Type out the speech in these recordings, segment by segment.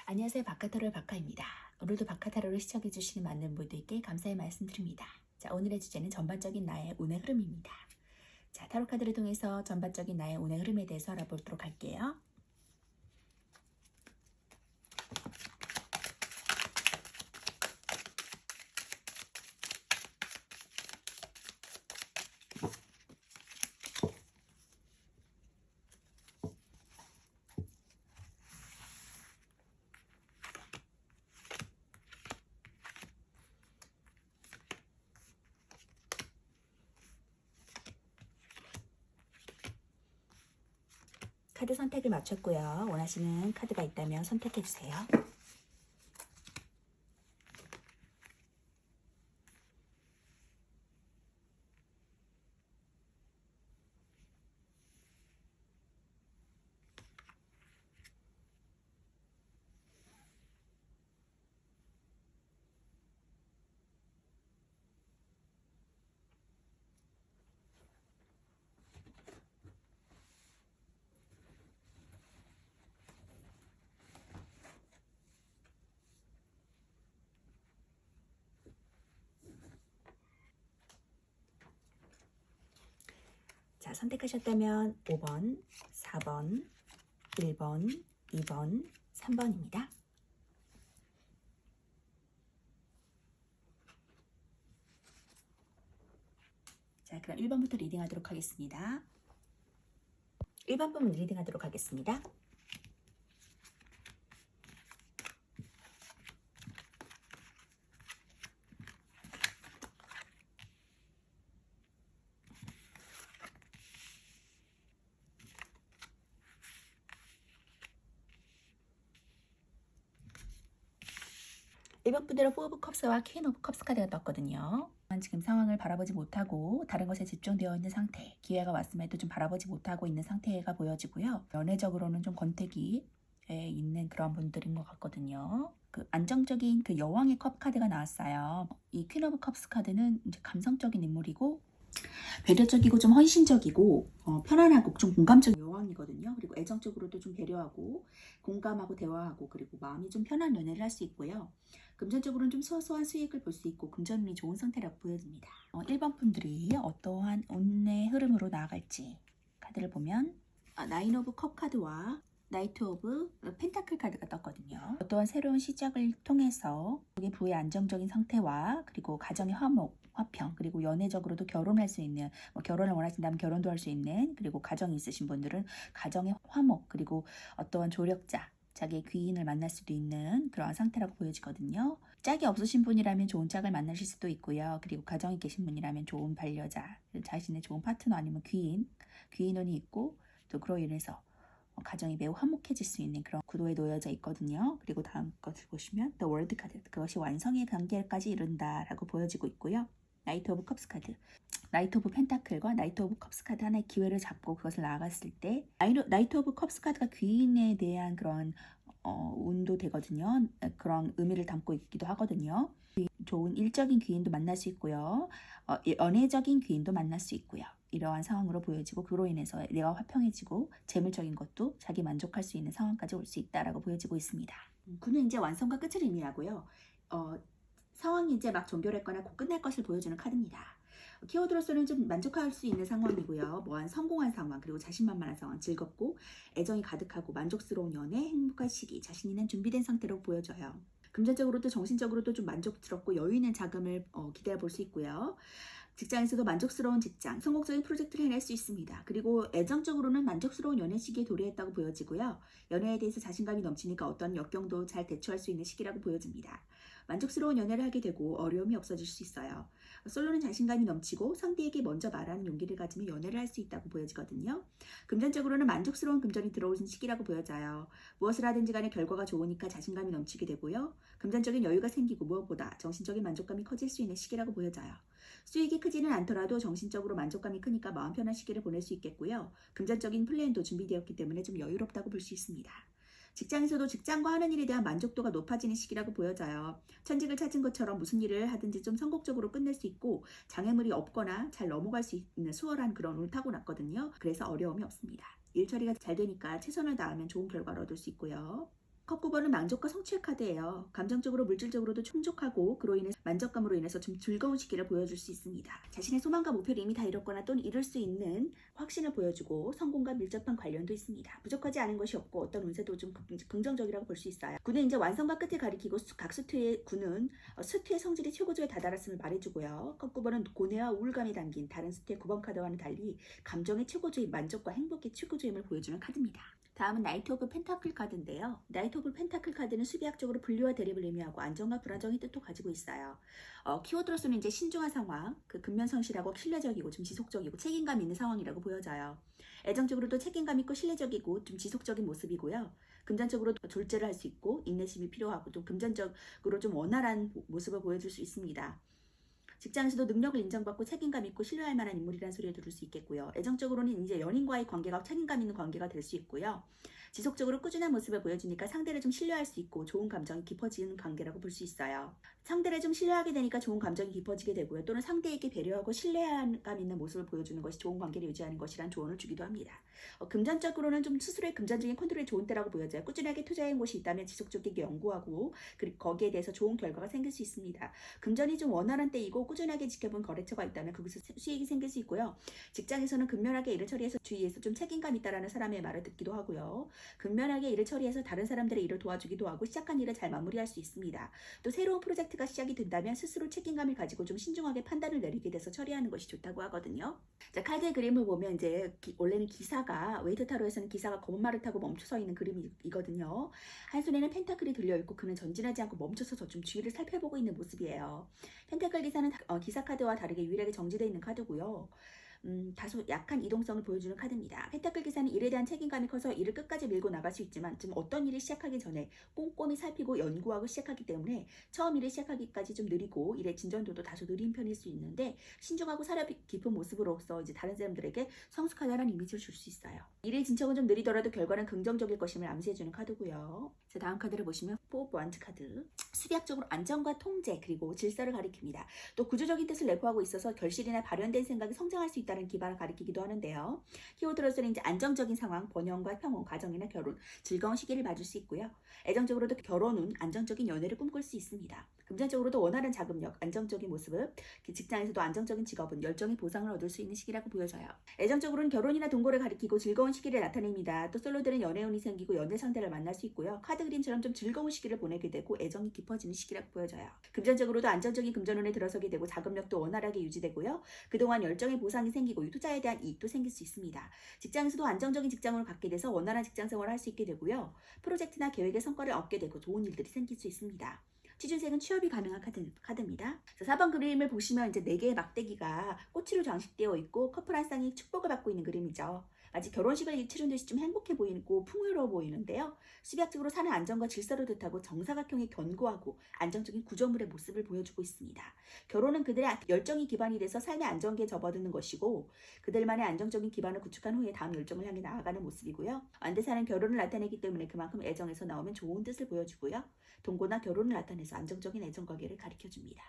안녕하세요. 바카타로 바카입니다. 오늘도 바카타로를 시청해주시는 많은 분들께 감사의 말씀드립니다. 자, 오늘의 주제는 전반적인 나의 운의 흐름입니다. 자, 타로 카드를 통해서 전반적인 나의 운의 흐름에 대해서 알아보도록 할게요. 카드 선택을 마쳤고요. 원하시는 카드가 있다면 선택해주세요. 자, 선택하셨다면 5번, 4번, 1번, 2번, 3번입니다. 자, 그럼 1번부터 리딩하도록 하겠습니다. 1번 부분 리딩하도록 하겠습니다. 1번 분들은 4 오브 컵스와 퀸 오브 컵스 카드가 떴거든요. 지금 상황을 바라보지 못하고 다른 것에 집중되어 있는 상태, 기회가 왔음에도 좀 바라보지 못하고 있는 상태가 보여지고요. 연애적으로는 좀 권태기에 있는 그런 분들인 것 같거든요. 그 안정적인 그 여왕의 컵 카드가 나왔어요. 이 퀸 오브 컵스 카드는 이제 감성적인 인물이고 배려적이고 좀 헌신적이고 편안하고 좀 공감적인 여왕이거든요. 그리고 애정적으로도 좀 배려하고 공감하고 대화하고 그리고 마음이 좀 편한 연애를 할 수 있고요. 금전적으로는 좀 소소한 수익을 볼 수 있고 금전운이 좋은 상태라고 보여집니다. 1번 분들이 어떠한 운의 흐름으로 나아갈지 카드를 보면 나인 오브 컵 카드와 나이트 오브 펜타클 카드가 떴거든요. 어떠한 새로운 시작을 통해서 부의 안정적인 상태와 그리고 가정의 화목, 화평, 그리고 연애적으로도 결혼할 수 있는, 결혼을 원하신다면 결혼도 할 수 있는, 그리고 가정이 있으신 분들은 가정의 화목, 그리고 어떠한 조력자, 자기의 귀인을 만날 수도 있는 그러한 상태라고 보여지거든요. 짝이 없으신 분이라면 좋은 짝을 만나실 수도 있고요. 그리고 가정에 계신 분이라면 좋은 반려자, 자신의 좋은 파트너 아니면 귀인운이 있고 또 그로 인해서 가정이 매우 화목해질 수 있는 그런 구도에 놓여져 있거든요. 그리고 다음 것을 보시면 The 월드 카드, 그것이 완성의 단계까지 이른다라고 보여지고 있고요. 나이트 오브 컵스 카드, 나이트 오브 펜타클과 나이트 오브 컵스 카드 하나의 기회를 잡고 그것을 나아갔을 때 나이트 오브 컵스 카드가 귀인에 대한 그런 운도 되거든요. 그런 의미를 담고 있기도 하거든요. 좋은 일적인 귀인도 만날 수 있고요. 연애적인 귀인도 만날 수 있고요. 이러한 상황으로 보여지고 그로 인해서 내가 화평해지고 재물적인 것도 자기 만족할 수 있는 상황까지 올 수 있다라고 보여지고 있습니다. 그는 이제 완성과 끝을 의미하고요. 상황이 이제 막 종결했거나 곧 끝날 것을 보여주는 카드입니다. 키워드로서는 좀 만족할 수 있는 상황이고요. 뭐한 성공한 상황, 그리고 자신만만한 상황, 즐겁고 애정이 가득하고 만족스러운 연애, 행복한 시기, 자신 있는 준비된 상태로 보여져요. 금전적으로도 정신적으로도 좀 만족스럽고 여유 있는 자금을 기대해 볼 수 있고요. 직장에서도 만족스러운 직장, 성공적인 프로젝트를 해낼 수 있습니다. 그리고 애정적으로는 만족스러운 연애 시기에 도래했다고 보여지고요. 연애에 대해서 자신감이 넘치니까 어떤 역경도 잘 대처할 수 있는 시기라고 보여집니다. 만족스러운 연애를 하게 되고 어려움이 없어질 수 있어요. 솔로는 자신감이 넘치고 상대에게 먼저 말하는 용기를 가지며 연애를 할 수 있다고 보여지거든요. 금전적으로는 만족스러운 금전이 들어오는 시기라고 보여져요. 무엇을 하든지 간에 결과가 좋으니까 자신감이 넘치게 되고요. 금전적인 여유가 생기고 무엇보다 정신적인 만족감이 커질 수 있는 시기라고 보여져요. 수익이 크지는 않더라도 정신적으로 만족감이 크니까 마음 편한 시기를 보낼 수 있겠고요. 금전적인 플랜도 준비되었기 때문에 좀 여유롭다고 볼 수 있습니다. 직장에서도 직장과 하는 일에 대한 만족도가 높아지는 시기라고 보여져요. 천직을 찾은 것처럼 무슨 일을 하든지 좀 성공적으로 끝낼 수 있고 장애물이 없거나 잘 넘어갈 수 있는 수월한 그런 운을 타고났거든요. 그래서 어려움이 없습니다. 일 처리가 잘 되니까 최선을 다하면 좋은 결과를 얻을 수 있고요. 컵 9번은 만족과 성취의 카드예요. 감정적으로 물질적으로도 충족하고 그로 인해 만족감으로 인해서 좀 즐거운 시기를 보여줄 수 있습니다. 자신의 소망과 목표를 이미 다 이뤘거나 또는 이룰 수 있는 확신을 보여주고 성공과 밀접한 관련도 있습니다. 부족하지 않은 것이 없고 어떤 운세도 좀 긍정적이라고 볼 수 있어요. 9는 이제 완성과 끝을 가리키고 각 수트의 9는 수트의 성질이 최고조에 다다랐음을 말해주고요. 컵 9번은 고뇌와 우울감이 담긴 다른 수트의 9번 카드와는 달리 감정의 최고조인 만족과 행복의 최고조임을 보여주는 카드입니다. 다음은 나이트 오브 펜타클 카드인데요. 나이트 오브 펜타클 카드는 수비학적으로 분리와 대립을 의미하고 안정과 불안정의 뜻도 가지고 있어요. 키워드로서는 이제 신중한 상황, 근면 성실하고 신뢰적이고 좀 지속적이고 책임감 있는 상황이라고 보여져요. 애정적으로도 책임감 있고 신뢰적이고 좀 지속적인 모습이고요. 금전적으로도 졸제를 할 수 있고 인내심이 필요하고 좀 금전적으로 좀 원활한 모습을 보여줄 수 있습니다. 직장에서도 능력을 인정받고 책임감 있고 신뢰할 만한 인물이라는 소리를 들을 수 있겠고요. 애정적으로는 이제 연인과의 관계가 책임감 있는 관계가 될 수 있고요. 지속적으로 꾸준한 모습을 보여주니까 상대를 좀 신뢰할 수 있고 좋은 감정이 깊어지는 관계라고 볼 수 있어요. 상대를 좀 신뢰하게 되니까 좋은 감정이 깊어지게 되고요. 또는 상대에게 배려하고 신뢰감 있는 모습을 보여주는 것이 좋은 관계를 유지하는 것이란 조언을 주기도 합니다. 금전적으로는 좀 스스로의 금전적인 컨트롤이 좋은 때라고 보여져요. 꾸준하게 투자한 곳이 있다면 지속적이게 연구하고 그리고 거기에 대해서 좋은 결과가 생길 수 있습니다. 금전이 좀 원활한 때이고 꾸준하게 지켜본 거래처가 있다면 거기서 수익이 생길 수 있고요. 직장에서는 근면하게 일을 처리해서 주위에서 좀 책임감 있다라는 사람의 말을 듣기도 하고요. 근면하게 일을 처리해서 다른 사람들의 일을 도와주기도 하고 시작한 일을 잘 마무리할 수 있습니다. 또 새로운 프로젝트가 시작이 된다면 스스로 책임감을 가지고 좀 신중하게 판단을 내리게 돼서 처리하는 것이 좋다고 하거든요. 자, 카드의 그림을 보면 이제 원래는 기사가 웨이트 타로에서는 기사가 검은 말을 타고 멈춰서 있는 그림이거든요. 한 손에는 펜타클이 들려있고 그는 전진하지 않고 멈춰서 좀 주위를 살펴보고 있는 모습이에요. 펜타클 기사는 기사 카드와 다르게 유일하게 정지되어 있는 카드고요. 다소 약한 이동성을 보여주는 카드입니다. 펜타클 기사는 일에 대한 책임감이 커서 일을 끝까지 밀고 나갈 수 있지만 지금 어떤 일을 시작하기 전에 꼼꼼히 살피고 연구하고 시작하기 때문에 처음 일을 시작하기까지 좀 느리고 일의 진전도도 다소 느린 편일 수 있는데 신중하고 사려 깊은 모습으로서 이제 다른 사람들에게 성숙하다는 이미지를 줄 수 있어요. 일의 진척은 좀 느리더라도 결과는 긍정적일 것임을 암시해주는 카드고요. 자, 다음 카드를 보시면 4 오브 원즈 카드. 수비학적으로 안정과 통제 그리고 질서를 가리킵니다. 또 구조적인 뜻을 내포하고 있어서 결실이나 발현된 생각이 성장할 수 있다는 기반을 가리키기도 하는데요. 키워드로서는 이제 안정적인 상황, 번영과 평온, 가정이나 결혼, 즐거운 시기를 맞을 수 있고요. 애정적으로도 결혼은 안정적인 연애를 꿈꿀 수 있습니다. 금전적으로도 원하는 자금력, 안정적인 모습을, 직장에서도 안정적인 직업은 열정의 보상을 얻을 수 있는 시기라고 보여져요. 애정적으로는 결혼이나 동거를 가리키고 즐거운 시기를 나타냅니다. 또 솔로들은 연애운이 생기고 연애 상대를 만날 수 있고요. 카드 그림처럼 좀 즐거운 시기를 보내게 되고 애정이 깊어지는 시기라고 보여져요. 금전적으로도 안정적인 금전운에 들어서게 되고 자금력도 원활하게 유지되고요. 그동안 열정의 보상이 생기고 투자에 대한 이익도 생길 수 있습니다. 직장에서도 안정적인 직장을 갖게 돼서 원활한 직장 생활을 할 수 있게 되고요. 프로젝트나 계획의 성과를 얻게 되고 좋은 일들이 생길 수 있습니다. 취준생은 취업이 가능한 카드입니다. 4번 그림을 보시면 이제 4개의 막대기가 꽃으로 장식되어 있고 커플 한 쌍이 축복을 받고 있는 그림이죠. 아직 결혼식을 치른 듯이 좀 행복해 보이고 풍요로워 보이는데요. 수비학적으로 사는 안정과 질서를 뜻하고 정사각형의 견고하고 안정적인 구조물의 모습을 보여주고 있습니다. 결혼은 그들의 열정이 기반이 돼서 삶의 안정기에 접어드는 것이고 그들만의 안정적인 기반을 구축한 후에 다음 열정을 향해 나아가는 모습이고요. 안대사는 결혼을 나타내기 때문에 그만큼 애정에서 나오면 좋은 뜻을 보여주고요. 동거나 결혼을 나타내서 안정적인 애정관계를 가리켜줍니다.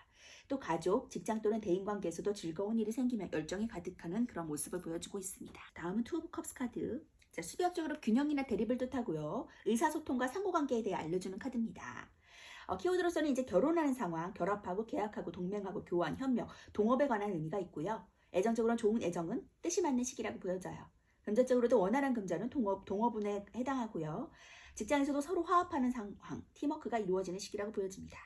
또 가족, 직장 또는 대인관계에서도 즐거운 일이 생기면 열정이 가득하는 그런 모습을 보여주고 있습니다. 다음은 투 오브 컵스 카드. 자, 수비학적으로 균형이나 대립을 뜻하고요. 의사소통과 상호관계에 대해 알려주는 카드입니다. 키워드로서는 이제 결혼하는 상황, 결합하고 계약하고 동맹하고 교환, 협력, 동업에 관한 의미가 있고요. 애정적으로는 좋은 애정은 뜻이 맞는 시기라고 보여져요. 금전적으로도 원활한 금전은 동업운에 해당하고요. 직장에서도 서로 화합하는 상황, 팀워크가 이루어지는 시기라고 보여집니다.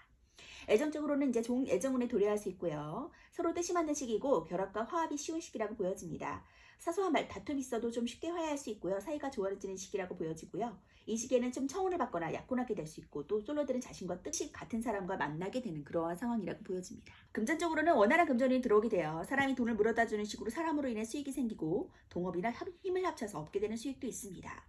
애정적으로는 이제 좋은 애정운에 도래할 수 있고요. 서로 뜻이 맞는 시기고 결합과 화합이 쉬운 시기라고 보여집니다. 사소한 다툼이 있어도 좀 쉽게 화해할 수 있고요. 사이가 좋아지는 시기라고 보여지고요. 이 시기에는 좀 청혼을 받거나 약혼하게 될 수 있고 또 솔로들은 자신과 뜻이 같은 사람과 만나게 되는 그러한 상황이라고 보여집니다. 금전적으로는 원활한 금전이 들어오게 돼요. 사람이 돈을 물어다주는 식으로 사람으로 인해 수익이 생기고 동업이나 힘을 합쳐서 얻게 되는 수익도 있습니다.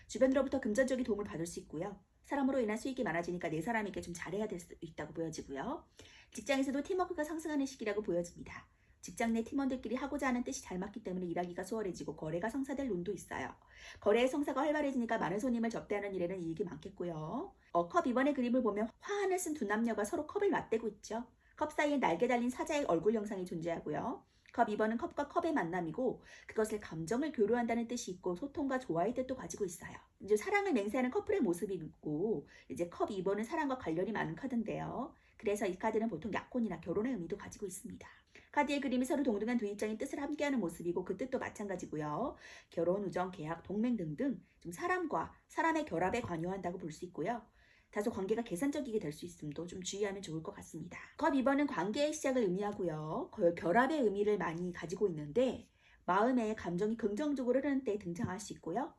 주변으로부터 금전적인 도움을 받을 수 있고요. 사람으로 인한 수익이 많아지니까 내 사람에게 좀 잘해야 될 수 있다고 보여지고요. 직장에서도 팀워크가 상승하는 시기라고 보여집니다. 직장 내 팀원들끼리 하고자 하는 뜻이 잘 맞기 때문에 일하기가 수월해지고 거래가 성사될 운도 있어요. 거래의 성사가 활발해지니까 많은 손님을 접대하는 일에는 이익이 많겠고요. 컵 2번의 그림을 보면 화환을 쓴 두 남녀가 서로 컵을 맞대고 있죠. 컵 사이에 날개 달린 사자의 얼굴 형상이 존재하고요. 컵 2번은 컵과 컵의 만남이고 그것을 감정을 교류한다는 뜻이 있고 소통과 조화의 뜻도 가지고 있어요. 이제 사랑을 맹세하는 커플의 모습이 있고 이제 컵 2번은 사랑과 관련이 많은 카드인데요. 그래서 이 카드는 보통 약혼이나 결혼의 의미도 가지고 있습니다. 카드의 그림이 서로 동등한 두 입장의 뜻을 함께하는 모습이고 그 뜻도 마찬가지고요. 결혼, 우정, 계약, 동맹 등등 좀 사람과 사람의 결합에 관여한다고 볼 수 있고요. 다소 관계가 계산적이게 될 수 있음도 좀 주의하면 좋을 것 같습니다. 컵 2번은 관계의 시작을 의미하고요. 결합의 의미를 많이 가지고 있는데 마음의 감정이 긍정적으로 흐르는 때에 등장할 수 있고요.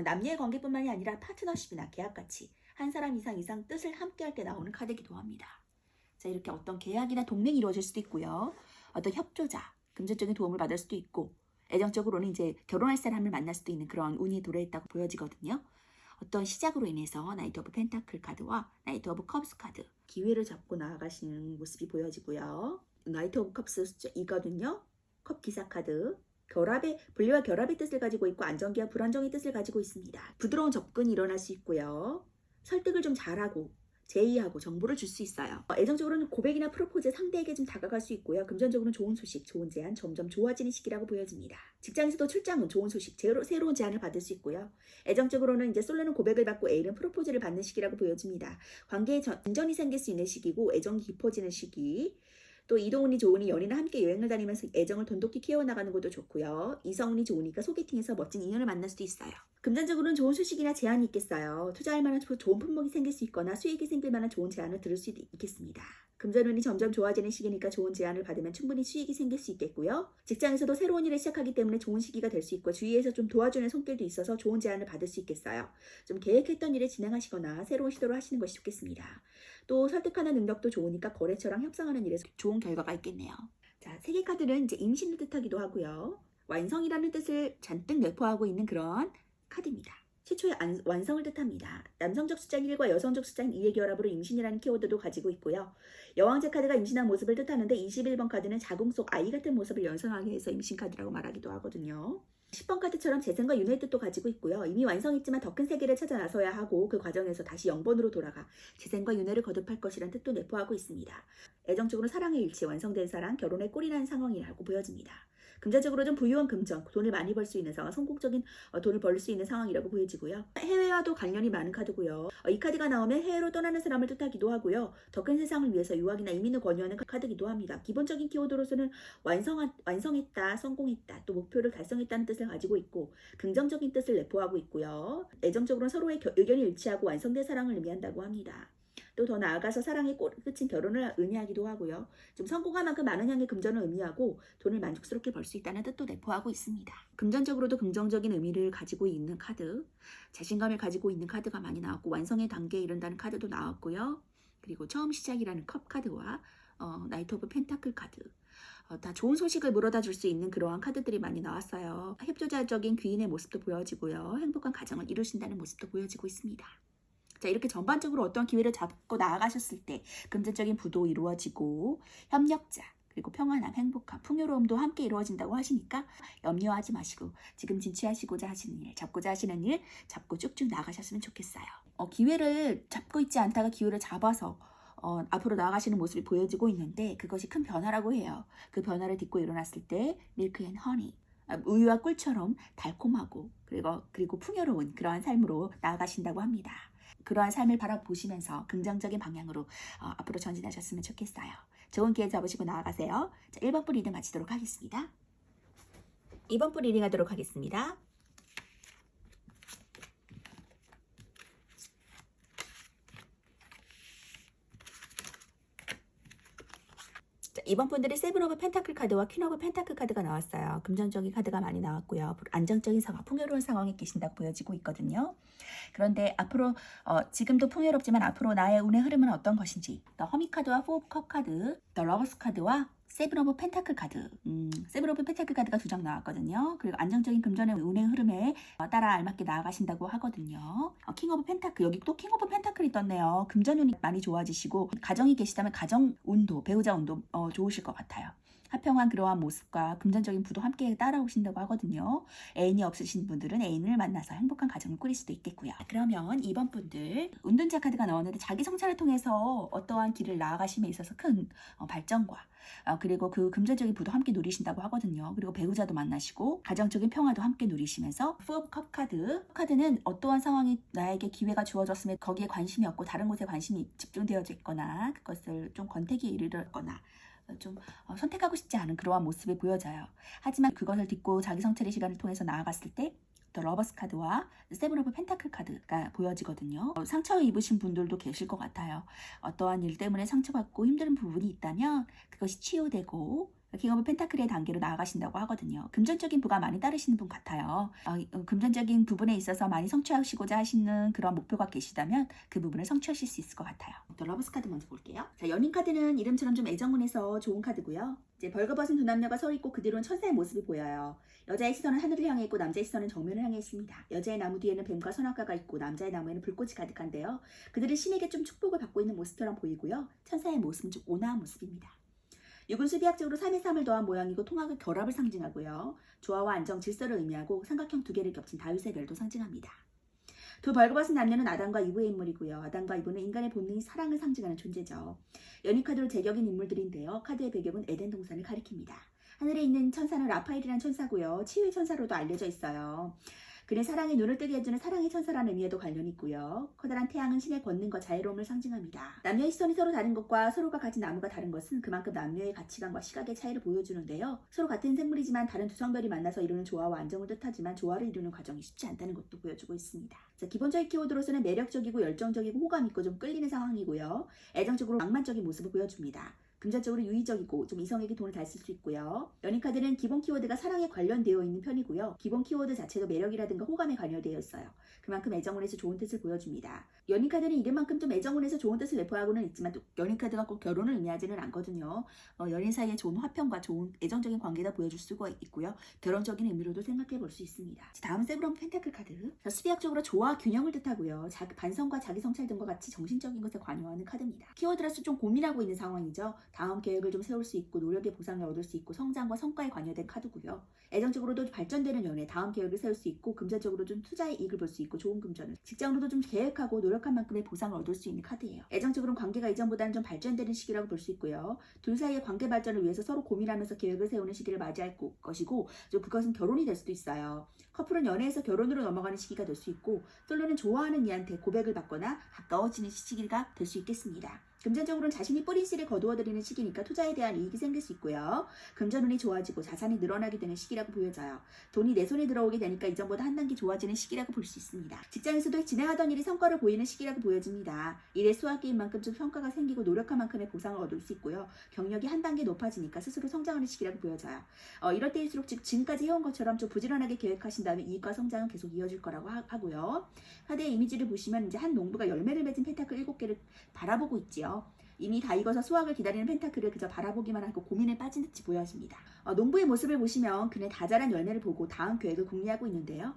남녀의 관계뿐만이 아니라 파트너십이나 계약같이 한 사람 이상 뜻을 함께할 때 나오는 카드이기도 합니다. 자, 이렇게 어떤 계약이나 동맹이 이루어질 수도 있고요. 어떤 협조자, 금전적인 도움을 받을 수도 있고 애정적으로는 이제 결혼할 사람을 만날 수도 있는 그런 운이 도래했다고 보여지거든요. 어떤 시작으로 인해서 나이트 오브 펜타클 카드와 나이트 오브 컵스 카드 기회를 잡고 나아가시는 모습이 보여지고요. 나이트 오브 컵스 숫자 2거든요. 컵 기사 카드 분리와 결합의 뜻을 가지고 있고 안정기와 불안정의 뜻을 가지고 있습니다. 부드러운 접근이 일어날 수 있고요. 설득을 좀 잘하고 제의하고 정보를 줄 수 있어요. 애정적으로는 고백이나 프로포즈 상대에게 좀 다가갈 수 있고요. 금전적으로는 좋은 소식, 좋은 제안, 점점 좋아지는 시기라고 보여집니다. 직장에서도 출장은 좋은 소식, 새로운 제안을 받을 수 있고요. 애정적으로는 이제 솔로는 고백을 받고 애인은 프로포즈를 받는 시기라고 보여집니다. 관계에 진전이 생길 수 있는 시기고 애정이 깊어지는 시기. 또 이동운이 좋으니 연인과 함께 여행을 다니면서 애정을 돈독히 키워나가는 것도 좋고요. 이성운이 좋으니까 소개팅에서 멋진 인연을 만날 수도 있어요. 금전적으로는 좋은 소식이나 제안이 있겠어요. 투자할 만한 좋은 품목이 생길 수 있거나 수익이 생길 만한 좋은 제안을 들을 수 있겠습니다. 금전운이 점점 좋아지는 시기니까 좋은 제안을 받으면 충분히 수익이 생길 수 있겠고요. 직장에서도 새로운 일을 시작하기 때문에 좋은 시기가 될 수 있고 주위에서 좀 도와주는 손길도 있어서 좋은 제안을 받을 수 있겠어요. 좀 계획했던 일을 진행하시거나 새로운 시도를 하시는 것이 좋겠습니다. 또 설득하는 능력도 좋으니까 거래처랑 협상하는 일에서 좋은 결과가 있겠네요. 자, 세 개 카드는 이제 임신을 뜻하기도 하고요. 완성이라는 뜻을 잔뜩 내포하고 있는 그런 카드입니다. 최초의 완성을 뜻합니다. 남성적 숫자인 1과 여성적 숫자인 2의 결합으로 임신이라는 키워드도 가지고 있고요. 여왕제 카드가 임신한 모습을 뜻하는데 21번 카드는 자궁 속 아이 같은 모습을 연상하게 해서 임신 카드라고 말하기도 하거든요. 10번 카드처럼 재생과 윤회의 뜻도 가지고 있고요. 이미 완성했지만 더 큰 세계를 찾아 나서야 하고 그 과정에서 다시 0번으로 돌아가 재생과 윤회를 거듭할 것이란 뜻도 내포하고 있습니다. 애정적으로 사랑의 일치, 완성된 사랑, 결혼에 꼴이 나는 상황이라고 보여집니다. 금전적으로 좀 부유한 금전, 돈을 많이 벌 수 있는 상황, 성공적인 돈을 벌 수 있는 상황이라고 보여지고요. 해외와도 관련이 많은 카드고요. 이 카드가 나오면 해외로 떠나는 사람을 뜻하기도 하고요. 더 큰 세상을 위해서 유학이나 이민을 권유하는 카드이기도 합니다. 기본적인 키워드로서는 완성했다, 성공했다, 또 목표를 달성했다는 뜻을 가지고 있고 긍정적인 뜻을 내포하고 있고요. 애정적으로는 서로의 의견이 일치하고 완성된 사랑을 의미한다고 합니다. 또 더 나아가서 사랑의 끝인 결혼을 의미하기도 하고요. 좀 성공한 만큼 많은 양의 금전을 의미하고 돈을 만족스럽게 벌 수 있다는 뜻도 내포하고 있습니다. 금전적으로도 긍정적인 의미를 가지고 있는 카드, 자신감을 가지고 있는 카드가 많이 나왔고 완성의 단계에 이른다는 카드도 나왔고요. 그리고 처음 시작이라는 컵 카드와 나이트 오브 펜타클 카드, 다 좋은 소식을 물어다 줄 수 있는 그러한 카드들이 많이 나왔어요. 협조자적인 귀인의 모습도 보여지고요. 행복한 가정을 이루신다는 모습도 보여지고 있습니다. 자, 이렇게 전반적으로 어떤 기회를 잡고 나아가셨을 때 금전적인 부도 이루어지고 협력자, 그리고 평안함, 행복함, 풍요로움도 함께 이루어진다고 하시니까 염려하지 마시고 지금 진취하시고자 하시는 일, 잡고자 하시는 일 잡고 쭉쭉 나아가셨으면 좋겠어요. 기회를 잡고 있지 않다가 기회를 잡아서 앞으로 나아가시는 모습이 보여지고 있는데 그것이 큰 변화라고 해요. 그 변화를 딛고 일어났을 때 밀크 앤 허니, 우유와 꿀처럼 달콤하고 그리고 풍요로운 그러한 삶으로 나아가신다고 합니다. 그러한 삶을 바라보시면서 긍정적인 방향으로 앞으로 전진하셨으면 좋겠어요. 좋은 기회 잡으시고 나아가세요. 자, 1번 부 리딩 마치도록 하겠습니다. 2번 부 리딩 하도록 하겠습니다. 이번 분들이 세븐 오브 펜타클 카드와 퀸 오브 펜타클 카드가 나왔어요. 금전적인 카드가 많이 나왔고요. 안정적인 상황, 풍요로운 상황에 계신다고 보여지고 있거든요. 그런데 앞으로 지금도 풍요롭지만 앞으로 나의 운의 흐름은 어떤 것인지 더 허미 카드와 포 오브 컵 카드, 더 러버스 카드와 세븐 오브 펜타클 카드, 세븐 오브 펜타클 카드가 2장 나왔거든요. 그리고 안정적인 금전의 운의 흐름에 따라 알맞게 나아가신다고 하거든요. 킹 오브 펜타클, 여기 또 킹 오브 펜타클이 떴네요. 금전 운이 많이 좋아지시고 가정이 계시다면 가정 운도, 배우자 운도 좋으실 것 같아요. 화평한 그러한 모습과 금전적인 부도 함께 따라오신다고 하거든요. 애인이 없으신 분들은 애인을 만나서 행복한 가정을 꾸릴 수도 있겠고요. 그러면 2번 분들 운둔자 카드가 나왔는데 자기 성찰을 통해서 어떠한 길을 나아가심에 있어서 큰 발전과 그리고 그 금전적인 부도 함께 누리신다고 하거든요. 그리고 배우자도 만나시고 가정적인 평화도 함께 누리시면서 포 오브 컵 카드는 어떠한 상황이 나에게 기회가 주어졌으면 거기에 관심이 없고 다른 곳에 관심이 집중되어져 있거나 그것을 좀 권태기에 이르렀거나 좀 선택하고 싶지 않은 그러한 모습이 보여져요. 하지만 그것을 딛고 자기 성찰의 시간을 통해서 나아갔을 때 더 러버스 카드와 세븐 오브 펜타클 카드가 보여지거든요. 상처 입으신 분들도 계실 것 같아요. 어떠한 일 때문에 상처받고 힘든 부분이 있다면 그것이 치유되고 킹 오브 펜타클의 단계로 나아가신다고 하거든요. 금전적인 부가 많이 따르시는 분 같아요. 금전적인 부분에 있어서 많이 성취하시고자 하시는 그런 목표가 계시다면 그 부분을 성취하실 수 있을 것 같아요. 또 러브스 카드 먼저 볼게요. 자, 연인 카드는 이름처럼 좀 애정운에서 좋은 카드고요. 이제 벌거벗은 두 남녀가 서 있고 그 뒤로는 천사의 모습이 보여요. 여자의 시선은 하늘을 향해 있고 남자의 시선은 정면을 향해 있습니다. 여자의 나무 뒤에는 뱀과 선악과가 있고 남자의 나무에는 불꽃이 가득한데요. 그들은 신에게 좀 축복을 받고 있는 모습처럼 보이고요. 천사의 모습은 좀 온화한 모습입니다. 6은 수비학적으로 3의 3을 더한 모양이고 통합의 결합을 상징하고요. 조화와 안정, 질서를 의미하고 삼각형 두 개를 겹친 다윗의 별도 상징합니다. 두 벌거벗은 남녀는 아담과 이브의 인물이고요. 아담과 이브는 인간의 본능인 사랑을 상징하는 존재죠. 연인 카드로 제격인 인물들인데요. 카드의 배경은 에덴 동산을 가리킵니다. 하늘에 있는 천사는 라파엘이라는 천사고요. 치유의 천사로도 알려져 있어요. 그는 사랑의 눈을 뜨게 해주는 사랑의 천사라는 의미에도 관련이 있고요. 커다란 태양은 신의 권능과 자유로움을 상징합니다. 남녀의 시선이 서로 다른 것과 서로가 가진 나무가 다른 것은 그만큼 남녀의 가치관과 시각의 차이를 보여주는데요. 서로 같은 생물이지만 다른 두 성별이 만나서 이루는 조화와 안정을 뜻하지만 조화를 이루는 과정이 쉽지 않다는 것도 보여주고 있습니다. 자, 기본적인 키워드로서는 매력적이고 열정적이고 호감 있고 좀 끌리는 상황이고요. 애정적으로 낭만적인 모습을 보여줍니다. 금전적으로 유의적이고 좀 이성에게 돈을 잘 쓸 수 있고요. 연인 카드는 기본 키워드가 사랑에 관련되어 있는 편이고요. 기본 키워드 자체도 매력이라든가 호감에 관련되어 있어요. 그만큼 애정운에서 좋은 뜻을 보여줍니다. 연인 카드는 이름만큼 좀 애정운에서 좋은 뜻을 내포하고는 있지만 또 연인 카드가 꼭 결혼을 의미하지는 않거든요. 연인 사이에 좋은 화평과 좋은 애정적인 관계가 보여줄 수가 있고요. 결혼적인 의미로도 생각해 볼 수 있습니다. 다음 세븐 오브 펜타클 카드. 수비학적으로 조화, 균형을 뜻하고요. 반성과 자기 성찰 등과 같이 정신적인 것에 관여하는 카드입니다. 키워드라서 좀 고민하고 있는 상황이죠. 다음 계획을 좀 세울 수 있고 노력의 보상을 얻을 수 있고 성장과 성과에 관여된 카드고요. 애정적으로도 발전되는 연애, 다음 계획을 세울 수 있고 금전적으로 좀 투자의 이익을 볼 수 있고 좋은 금전을, 직장으로도 좀 계획하고 노력한 만큼의 보상을 얻을 수 있는 카드예요. 애정적으로는 관계가 이전보다는 좀 발전되는 시기라고 볼 수 있고요. 둘 사이의 관계 발전을 위해서 서로 고민하면서 계획을 세우는 시기를 맞이할 것이고 좀 그것은 결혼이 될 수도 있어요. 커플은 연애에서 결혼으로 넘어가는 시기가 될 수 있고 솔로는 좋아하는 이한테 고백을 받거나 가까워지는 시기가 될 수 있겠습니다. 금전적으로는 자신이 뿌린 씨를 거두어들이는 시기니까 투자에 대한 이익이 생길 수 있고요. 금전운이 좋아지고 자산이 늘어나게 되는 시기라고 보여져요. 돈이 내 손에 들어오게 되니까 이전보다 한 단계 좋아지는 시기라고 볼 수 있습니다. 직장에서도 진행하던 일이 성과를 보이는 시기라고 보여집니다. 일의 수확기인 만큼 좀 성과가 생기고 노력한 만큼의 보상을 얻을 수 있고요. 경력이 한 단계 높아지니까 스스로 성장하는 시기라고 보여져요. 이럴 때일수록 지금까지 해온 것처럼 좀 부지런하게 계획하신 다음에 이익과 성장은 계속 이어질 거라고 하고요. 카드의 이미지를 보시면 이제 한 농부가 열매를 맺은 펜타클 7개를 바라보고 있지요. 이미 다 익어서 수확을 기다리는 펜타클을 그저 바라보기만 하고 고민에 빠진 듯이 보여집니다. 농부의 모습을 보시면 그는 다 자란 열매를 보고 다음 계획을 궁리하고 있는데요.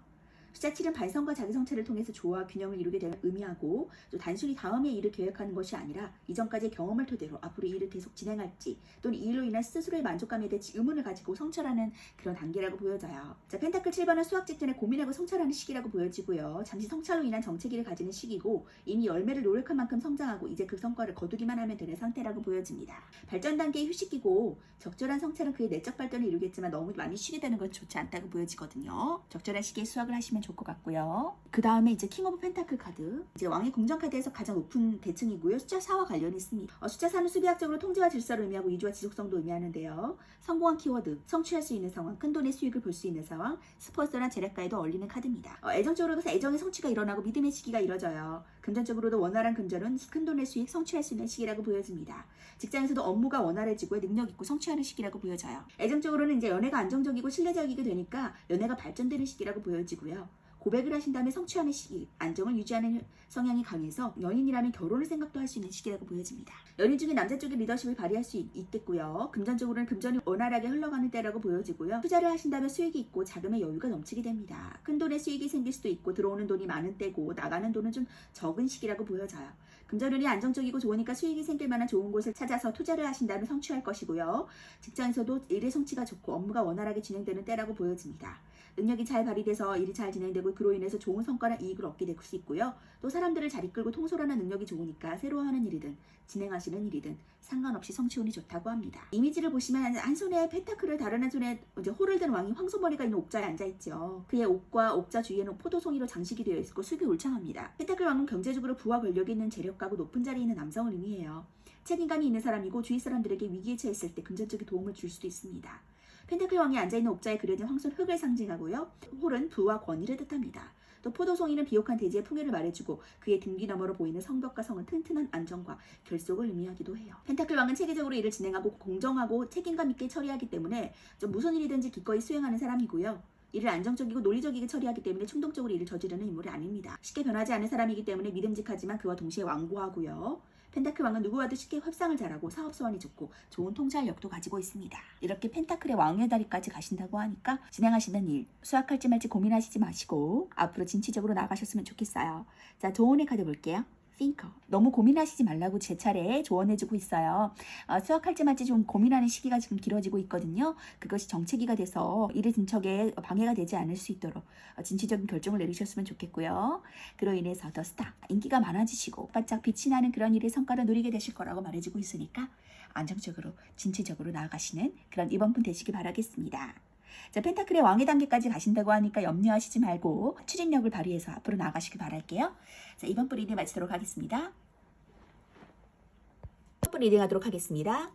숫자 7은 반성과 자기 성찰을 통해서 조화, 균형을 이루게 되는 의미하고 또 단순히 다음의 일을 계획하는 것이 아니라 이전까지의 경험을 토대로 앞으로 이 일을 계속 진행할지 또는 이 일로 인한 스스로의 만족감에 대해 의문을 가지고 성찰하는 그런 단계라고 보여져요. 자, 펜타클 7번은 수학 직전에 고민하고 성찰하는 시기라고 보여지고요. 잠시 성찰로 인한 정체기를 가지는 시기고 이미 열매를 노력한 만큼 성장하고 이제 그 성과를 거두기만 하면 되는 상태라고 보여집니다. 발전 단계의 휴식기고 적절한 성찰은 그의 내적 발전을 이루겠지만 너무 많이 쉬게 되는 건 좋지 않다고 보여지거든요. 적절한 시기에 수학을 하시면 좋을 것 같고요. 그 다음에 이제 킹 오브 펜타클 카드. 이제 왕의 궁정 카드에서 가장 높은 계층이고요. 숫자 4와 관련이 있습니다. 숫자 4는 수비학적으로 통제와 질서를 의미하고 이주와 지속성도 의미하는데요. 성공한 키워드, 성취할 수 있는 상황, 큰 돈의 수익을 볼 수 있는 상황, 스포츠나 재력가에도 어울리는 카드입니다. 애정적으로 애정의 성취가 일어나고 믿음의 시기가 이뤄져요. 금전적으로도 원활한 금전은 큰 돈의 수익, 성취할 수 있는 시기라고 보여집니다. 직장에서도 업무가 원활해지고 능력 있고 성취하는 시기라고 보여져요. 애정적으로는 이제 연애가 안정적이고 신뢰적이게 되니까 연애가 발전되는 시기라고 보여지고요. 고백을 하신 다음에 성취하는 시기, 안정을 유지하는 성향이 강해서 연인이라면 결혼을 생각도 할 수 있는 시기라고 보여집니다. 연인 중에 남자 쪽의 리더십을 발휘할 수 있겠고요. 금전적으로는 금전이 원활하게 흘러가는 때라고 보여지고요. 투자를 하신다면 수익이 있고 자금의 여유가 넘치게 됩니다. 큰 돈의 수익이 생길 수도 있고 들어오는 돈이 많은 때고 나가는 돈은 좀 적은 시기라고 보여져요. 금전운이 안정적이고 좋으니까 수익이 생길 만한 좋은 곳을 찾아서 투자를 하신다면 성취할 것이고요. 직장에서도 일의 성취가 좋고 업무가 원활하게 진행되는 때라고 보여집니다. 능력이 잘 발휘돼서 일이 잘 진행되고 그로 인해서 좋은 성과나 이익을 얻게 될 수 있고요. 또 사람들을 잘 이끌고 통솔하는 능력이 좋으니까 새로 하는 일이든 진행하시는 일이든 상관없이 성취운이 좋다고 합니다. 이미지를 보시면 한 손에 펜타클을 다른 한 손에 이제 홀을 든 왕이 황소머리가 있는 옥자에 앉아있죠. 그의 옥과 옥자 주위에는 포도송이로 장식이 되어 있고 숲이 울창합니다. 펜타클 왕은 경제적으로 부와 권력이 있는 재력가고 높은 자리에 있는 남성을 의미해요. 책임감이 있는 사람이고 주위 사람들에게 위기에 처했을 때 금전적인 도움을 줄 수도 있습니다. 펜타클 왕이 앉아있는 옥자에 그려진 황소는 흙을 상징하고요. 홀은 부와 권위를 뜻합니다. 또 포도송이는 비옥한 대지의 풍요를 말해주고 그의 등기 너머로 보이는 성벽과 성은 튼튼한 안정과 결속을 의미하기도 해요. 펜타클 왕은 체계적으로 일을 진행하고 공정하고 책임감 있게 처리하기 때문에 좀 무슨 일이든지 기꺼이 수행하는 사람이고요. 일을 안정적이고 논리적이게 처리하기 때문에 충동적으로 일을 저지르는 인물이 아닙니다. 쉽게 변하지 않는 사람이기 때문에 믿음직하지만 그와 동시에 완고하고요. 펜타클 왕은 누구와도 쉽게 협상을 잘하고 사업 소원이 좋고 좋은 통찰력도 가지고 있습니다. 이렇게 펜타클의 왕의 다리까지 가신다고 하니까 진행하시는 일 수확할지 말지 고민하시지 마시고 앞으로 진취적으로 나가셨으면 좋겠어요. 자, 조언의 카드 볼게요. Thinker. 너무 고민하시지 말라고 제 차례에 조언해주고 있어요. 수학할지 말지 좀 고민하는 시기가 지금 길어지고 있거든요. 그것이 정체기가 돼서 일의 진척에 방해가 되지 않을 수 있도록 진취적인 결정을 내리셨으면 좋겠고요. 그로 인해서 더 스타, 인기가 많아지시고 바짝 빛이 나는 그런 일의 성과를 누리게 되실 거라고 말해주고 있으니까 안정적으로 진취적으로 나아가시는 그런 이번 분 되시길 바라겠습니다. 자, 펜타클의 왕의 단계까지 가신다고 하니까 염려하시지 말고 추진력을 발휘해서 앞으로 나가시길 바랄게요. 자, 이번 분 리딩 마치도록 하겠습니다. 첫 분 리딩 하도록 하겠습니다.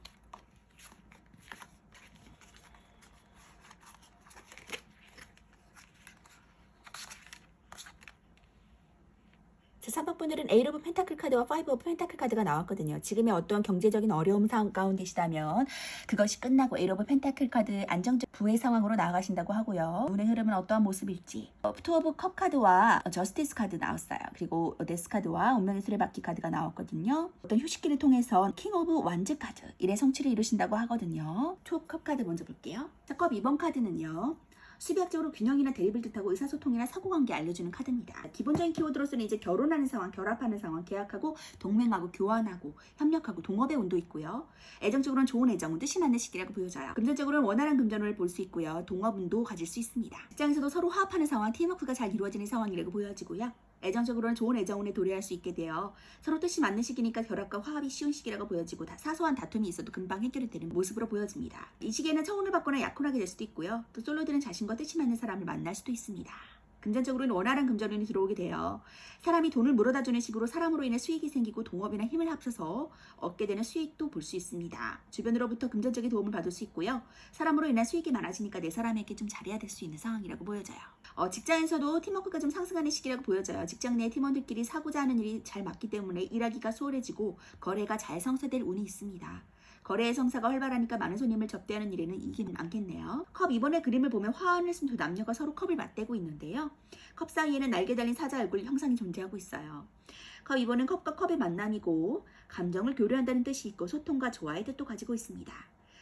자, 3번 분들은 에이트 오브 펜타클 카드와 5 오브 펜타클 카드가 나왔거든요. 지금의 어떤 경제적인 어려움 상황 가운데시다면 그것이 끝나고 에이트 오브 펜타클 카드 안정적 부의 상황으로 나아가신다고 하고요. 눈의 흐름은 어떠한 모습일지. 투 오브 컵 카드와 저스티스 카드 나왔어요. 그리고 데스 카드와 운명의 수레바퀴 카드가 나왔거든요. 어떤 휴식기를 통해서 킹 오브 완즈 카드 일의 성취를 이루신다고 하거든요. 투 오브 컵 카드 먼저 볼게요. 자, 컵 2번 카드는요. 수비학적으로 균형이나 대립을 뜻하고 의사소통이나 사고관계 알려주는 카드입니다. 기본적인 키워드로서는 이제 결혼하는 상황, 결합하는 상황, 계약하고 동맹하고 교환하고 협력하고 동업의 운도 있고요. 애정적으로는 좋은 애정, 뜻이 맞는 시기라고 보여져요. 금전적으로는 원활한 금전운을 볼 수 있고요. 동업운도 가질 수 있습니다. 직장에서도 서로 화합하는 상황, 팀워크가 잘 이루어지는 상황이라고 보여지고요. 애정적으로는 좋은 애정운에 도래할 수 있게 돼요. 서로 뜻이 맞는 시기니까 결합과 화합이 쉬운 시기라고 보여지고 사소한 다툼이 있어도 금방 해결이 되는 모습으로 보여집니다. 이 시기에는 처운을 받거나 약혼하게 될 수도 있고요. 또 솔로들은 자신과 뜻이 맞는 사람을 만날 수도 있습니다. 금전적으로는 원활한 금전운이 들어오게 돼요. 사람이 돈을 물어다주는 식으로 사람으로 인해 수익이 생기고 동업이나 힘을 합쳐서 얻게 되는 수익도 볼 수 있습니다. 주변으로부터 금전적인 도움을 받을 수 있고요. 사람으로 인한 수익이 많아지니까 내 사람에게 좀 잘해야 될 수 있는 상황이라고 보여져요. 직장에서도 팀워크가 좀 상승하는 시기라고 보여져요. 직장 내 팀원들끼리 사고자 하는 일이 잘 맞기 때문에 일하기가 수월해지고 거래가 잘 성사될 운이 있습니다. 거래의 성사가 활발하니까 많은 손님을 접대하는 일에는 이기는 않겠네요. 컵 2번의 그림을 보면 화환을 쓴 두 남녀가 서로 컵을 맞대고 있는데요. 컵 사이에는 날개 달린 사자 얼굴 형상이 존재하고 있어요. 컵 2번은 컵과 컵의 만남이고 감정을 교류한다는 뜻이 있고 소통과 조화의 뜻도 가지고 있습니다.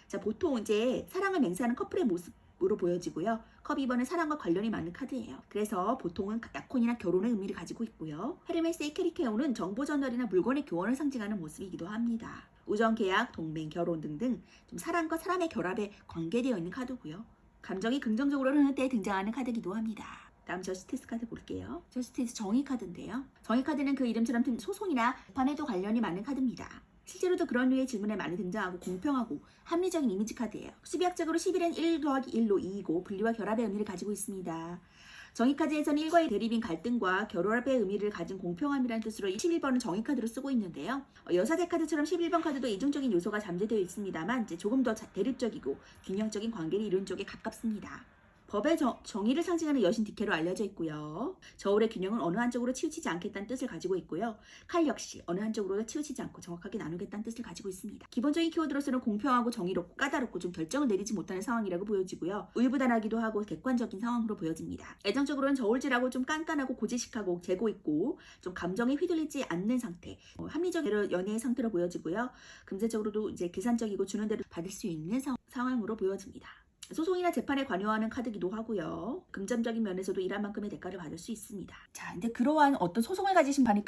자, 보통 이제 사랑을 맹세하는 커플의 모습으로 보여지고요. 컵 2번은 사랑과 관련이 많은 카드예요. 그래서 보통은 약혼이나 결혼의 의미를 가지고 있고요. 헤르메스의 캐리케오는 정보 전달이나 물건의 교환을 상징하는 모습이기도 합니다. 우정, 계약, 동맹, 결혼 등등 좀 사람과 사람의 결합에 관계되어 있는 카드고요. 감정이 긍정적으로 흐르는 때에 등장하는 카드이기도 합니다. 다음 저스티스 카드 볼게요. 저스티스 정의 카드인데요. 정의 카드는 그 이름처럼 소송이나 재판에도 관련이 많은 카드입니다. 실제로도 그런 류의 질문에 많이 등장하고 공평하고 합리적인 이미지 카드예요. 수비학적으로 11은 1 더하기 1로 2이고 분리와 결합의 의미를 가지고 있습니다. 정의카드에서는 일과의 대립인 갈등과 결합의 의미를 가진 공평함이라는 뜻으로 11번은 정의카드로 쓰고 있는데요. 여사제 카드처럼 11번 카드도 이중적인 요소가 잠재되어 있습니다만 이제 조금 더 대립적이고 균형적인 관계를 이룬 쪽에 가깝습니다. 법의 정의를 상징하는 여신 디케로 알려져 있고요. 저울의 균형은 어느 한쪽으로 치우치지 않겠다는 뜻을 가지고 있고요. 칼 역시 어느 한쪽으로 치우치지 않고 정확하게 나누겠다는 뜻을 가지고 있습니다. 기본적인 키워드로서는 공평하고 정의롭고 까다롭고 좀 결정을 내리지 못하는 상황이라고 보여지고요. 의부단하기도 하고 객관적인 상황으로 보여집니다. 애정적으로는 저울질하고 좀 깐깐하고 고지식하고 재고 있고 좀 감정에 휘둘리지 않는 상태, 합리적 연애의 상태로 보여지고요. 금전적으로도 이제 계산적이고 주는 대로 받을 수 있는 상황으로 보여집니다. 소송이나 재판에 관여하는 카드기도 하고요. 금전적인 면에서도 일한 만큼의 대가를 받을 수 있습니다. 자, 근데 그러한 어떤 소송을 가지신 판이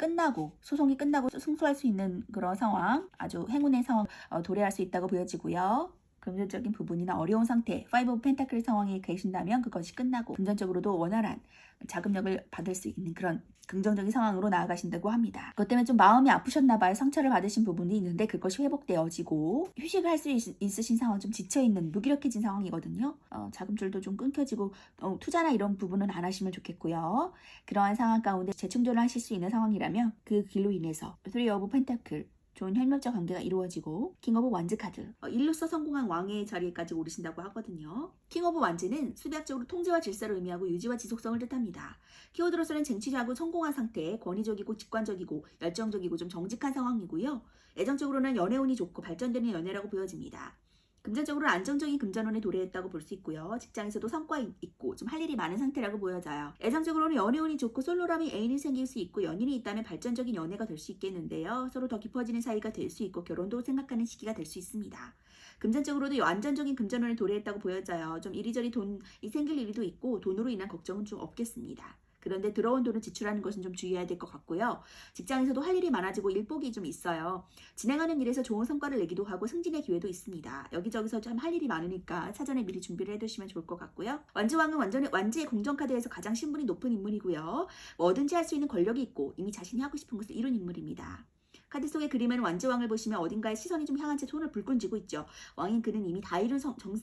소송이 끝나고 승소할 수 있는 그런 상황, 아주 행운의 상황 도래할 수 있다고 보여지고요. 금전적인 부분이나 어려운 상태, 5 오브 펜타클 상황에 계신다면 그것이 끝나고 금전적으로도 원활한 자금력을 받을 수 있는 그런 긍정적인 상황으로 나아가신다고 합니다. 그것 때문에 좀 마음이 아프셨나봐요. 상처를 받으신 부분이 있는데 그것이 회복되어지고 휴식을 할 수 있으신 상황, 좀 지쳐있는 무기력해진 상황이거든요. 자금줄도 좀 끊겨지고 투자나 이런 부분은 안 하시면 좋겠고요. 그러한 상황 가운데 재충전을 하실 수 있는 상황이라면 그 길로 인해서 3 오브 펜타클 좋은 협력적 관계가 이루어지고 킹 오브 완즈 카드, 일로서 성공한 왕의 자리까지 오르신다고 하거든요. 킹 오브 완즈는 수비학적으로 통제와 질서를 의미하고 유지와 지속성을 뜻합니다. 키워드로서는 쟁취하고 성공한 상태, 권위적이고 직관적이고 열정적이고 좀 정직한 상황이고요. 애정적으로는 연애운이 좋고 발전되는 연애라고 보여집니다. 금전적으로는 안정적인 금전운에 도래했다고 볼 수 있고요. 직장에서도 성과 있고 좀 할 일이 많은 상태라고 보여져요. 애정적으로는 연애운이 좋고 솔로라면 애인이 생길 수 있고 연인이 있다면 발전적인 연애가 될 수 있겠는데요. 서로 더 깊어지는 사이가 될 수 있고 결혼도 생각하는 시기가 될 수 있습니다. 금전적으로도 안정적인 금전운에 도래했다고 보여져요. 좀 이리저리 돈이 생길 일도 있고 돈으로 인한 걱정은 좀 없겠습니다. 그런데 들어온 돈을 지출하는 것은 좀 주의해야 될 것 같고요. 직장에서도 할 일이 많아지고 일복이 좀 있어요. 진행하는 일에서 좋은 성과를 내기도 하고 승진의 기회도 있습니다. 여기저기서 좀 할 일이 많으니까 사전에 미리 준비를 해두시면 좋을 것 같고요. 완주왕은 완지의 공정카드에서 가장 신분이 높은 인물이고요. 뭐든지 할 수 있는 권력이 있고 이미 자신이 하고 싶은 것을 이룬 인물입니다. 카드 속의 그림에는 완주왕을 보시면 어딘가에 시선이 좀 향한 채 손을 불끈 쥐고 있죠. 왕인 그는 이미 다 이룬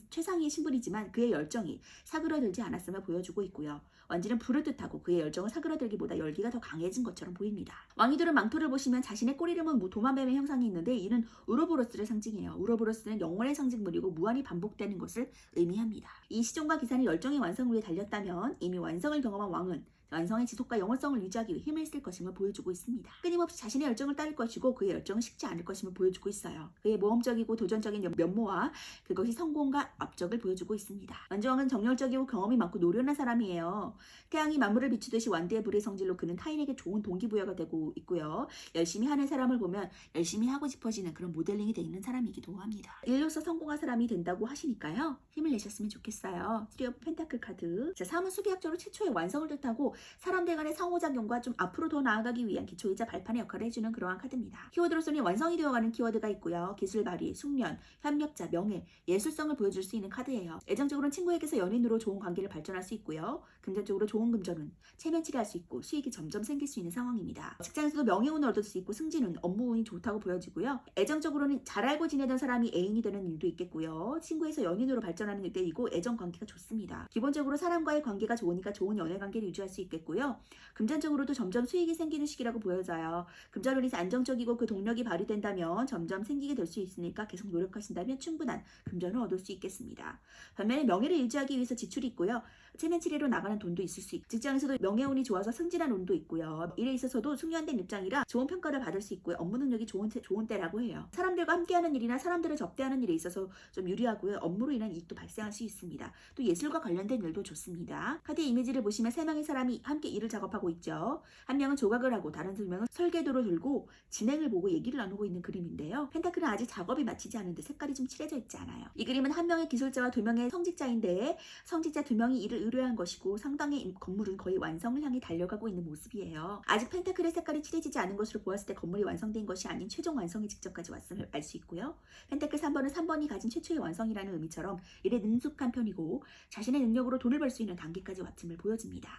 최상위의 신분이지만 그의 열정이 사그러들지 않았음을 보여주고 있고요. 완지는 불을 뜻하고 그의 열정은 사그러들기보다 열기가 더 강해진 것처럼 보입니다. 왕이들은 망토를 보시면 자신의 꼬리름은 도마뱀의 형상이 있는데 이는 우로보로스를 상징해요. 우로보로스는 영원의 상징물이고 무한히 반복되는 것을 의미합니다. 이 시종과 기사는 열정의 완성을 위해 달렸다면 이미 완성을 경험한 왕은 완성의 지속과 영원성을 유지하기 위해 힘을 쓸 것임을 보여주고 있습니다. 끊임없이 자신의 열정을 따를 것이고 그의 열정은 식지 않을 것임을 보여주고 있어요. 그의 모험적이고 도전적인 면모와 그것이 성공과 업적을 보여주고 있습니다. 완주왕은 정열적이고 경험이 많고 노련한 사람이에요. 태양이 만물을 비추듯이 완대의 불의 성질로 그는 타인에게 좋은 동기부여가 되고 있고요. 열심히 하는 사람을 보면 열심히 하고 싶어지는 그런 모델링이 되어 있는 사람이기도 합니다. 일로서 성공한 사람이 된다고 하시니까요. 힘을 내셨으면 좋겠어요. 3 오브 펜타클 카드. 자, 3은 수비학적으로 최초의 완성을 뜻하고 사람들 간의 상호작용과 좀 앞으로 더 나아가기 위한 기초이자 발판의 역할을 해주는 그러한 카드입니다. 키워드로서는 완성이 되어가는 키워드가 있고요. 기술 발휘, 숙련, 협력자, 명예, 예술성을 보여줄 수 있는 카드예요. 애정적으로는 친구에게서 연인으로 좋은 관계를 발전할 수 있고요. 금전적으로 좋은 금전운, 체면치레할 수 있고 수익이 점점 생길 수 있는 상황입니다. 직장에서도 명예운을 얻을 수 있고 승진운, 업무운이 좋다고 보여지고요. 애정적으로는 잘 알고 지내던 사람이 애인이 되는 일도 있겠고요. 친구에서 연인으로 발전하는 일대이고 애정 관계가 좋습니다. 기본적으로 사람과의 관계가 좋으니까 좋은 연애 관계를 유지할 수 있겠고요. 금전적으로도 점점 수익이 생기는 시기라고 보여져요. 금전운이 안정적이고 그 동력이 발휘된다면 점점 생기게 될 수 있으니까 계속 노력하신다면 충분한 금전을 얻을 수 있겠습니다. 반면에 명예를 유지하기 위해서 지출이 있고요. 체면치레로 나가는 돈도 있을 수 있고 직장에서도 명예운이 좋아서 승진한 운도 있고요. 일에 있어서도 숙련된 입장이라 좋은 평가를 받을 수 있고요. 업무 능력이 좋은 때라고 해요. 사람들과 함께하는 일이나 사람들을 접대하는 일에 있어서 좀 유리하고요. 업무로 인한 이익도 발생할 수 있습니다. 또 예술과 관련된 일도 좋습니다. 카드의 이미지를 보시면 3명의 사람이 함께 일을 작업하고 있죠. 한 명은 조각을 하고 다른 2명은 설계도를 들고 진행을 보고 얘기를 나누고 있는 그림인데요. 펜타클은 아직 작업이 마치지 않은데 색깔이 좀 칠해져 있지 않아요. 이 그림은 한 명의 기술자와 2명의 성직자인데 성직자 2명이 일을 의뢰한 것이고 상당히 건물은 거의 완성을 향해 달려가고 있는 모습이에요. 아직 펜타클의 색깔이 칠해지지 않은 것으로 보았을 때 건물이 완성된 것이 아닌 최종 완성의 직접까지 왔음을 알 수 있고요. 펜타클 3번은 3번이 가진 최초의 완성이라는 의미처럼 일에 능숙한 편이고 자신의 능력으로 돈을 벌 수 있는 단계까지 왔음을 보여집니다.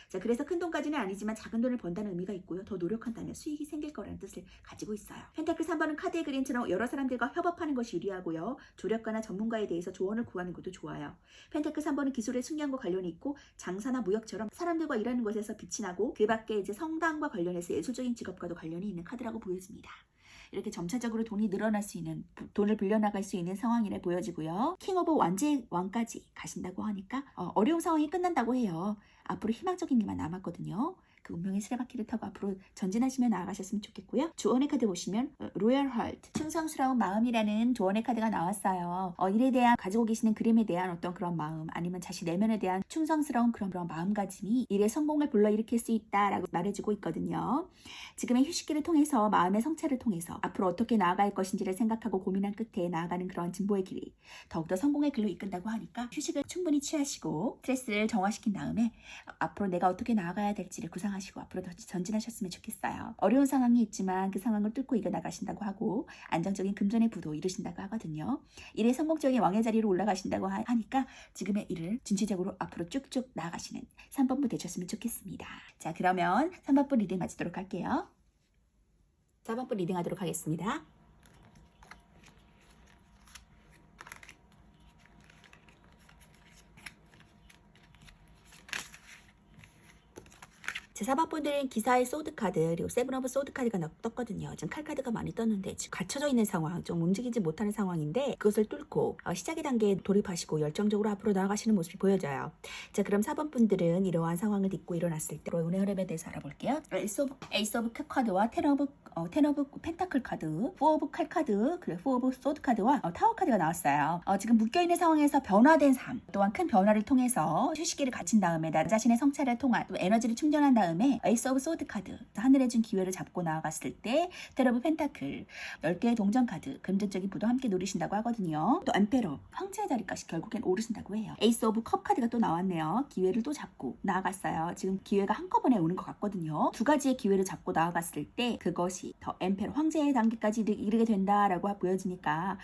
자, 그래서 큰 돈까지는 아니지만 작은 돈을 번다는 의미가 있고요. 더 노력한다면 수익이 생길 거라는 뜻을 가지고 있어요. 펜타클 3번은 카드의 그림처럼 여러 사람들과 협업하는 것이 유리하고요. 조력가나 전문가에 대해서 조언을 구하는 것도 좋아요. 펜타클 3번은 기술의 숙련과 관련이 있고 장사나 무역처럼 사람들과 일하는 것에서 빛이 나고 그 밖에 이제 성당과 관련해서 예술적인 직업과도 관련이 있는 카드라고 보여집니다. 이렇게 점차적으로 돈이 늘어날 수 있는, 돈을 불려나갈 수 있는 상황이라 보여지고요. 킹 오브 완지의 왕까지 가신다고 하니까 어려운 상황이 끝난다고 해요. 앞으로 희망적인 일만 남았거든요. 그 운명의 수레바퀴를 타고 앞으로 전진하시며 나아가셨으면 좋겠고요. 조언의 카드 보시면 로열 헐트, 충성스러운 마음이라는 조언의 카드가 나왔어요. 일에 대한 가지고 계시는 그림에 대한 어떤 그런 마음, 아니면 자신 내면에 대한 충성스러운 그런 마음가짐이 일의 성공을 불러일으킬 수 있다라고 말해주고 있거든요. 지금의 휴식기를 통해서 마음의 성찰을 통해서 앞으로 어떻게 나아갈 것인지를 생각하고 고민한 끝에 나아가는 그런 진보의 길이 더욱더 성공의 길로 이끈다고 하니까 휴식을 충분히 취하시고 스트레스를 정화시킨 다음에 앞으로 내가 어떻게 나아가야 될지를 구상하시고 앞으로 더 전진하셨으면 좋겠어요. 어려운 상황이 있지만 그 상황을 뚫고 이겨나가신다고 하고 안정적인 금전의 부도 이루신다고 하거든요. 일의 성공적인 왕의 자리로 올라가신다고 하니까 지금의 일을 진취적으로 앞으로 쭉쭉 나아가시는 3번부 되셨으면 좋겠습니다. 자, 그러면 3번부 리딩 마치도록 할게요. 4번부 리딩 하도록 하겠습니다. 제 4번분들은 기사의 소드 카드 그리고 세븐 오브 소드 카드가 떴거든요. 지금 칼 카드가 많이 떴는데 지금 갇혀져 있는 상황, 좀 움직이지 못하는 상황인데 그것을 뚫고 시작의 단계에 돌입하시고 열정적으로 앞으로 나아가시는 모습이 보여져요. 자, 그럼 4번분들은 이러한 상황을 딛고 일어났을 때 운의 흐름에 대해서 알아볼게요. 에이스 오브 카드와 텐 오브 펜타클 카드, 4 오브 칼 카드, 그리고 4 오브 소드 카드와 타워 카드가 나왔어요. 지금 묶여있는 상황에서 변화된 삶, 또한 큰 변화를 통해서 휴식기를 갖춘 다음에 나 자신의 성찰을 통한 또 에너지를 충전한 다음에 에이스 오브 소드 카드, 하늘에 준 기회를 잡고 나아갔을 때 텐 오브 펜타클, 10개의 동전 카드, 금전적인 부도 함께 누리신다고 하거든요. 또 엠페러, 황제의 자리까지 결국엔 오르신다고 해요. 에이스 오브 컵 카드가 또 나왔네요. 기회를 또 잡고 나아갔어요. 지금 기회가 한꺼번에 오는 것 같거든요. 두 가지의 기회를 잡고 나아갔을 때 그것이 더 엠페러, 황제의 단계까지 이르게 된다라고 보여지니까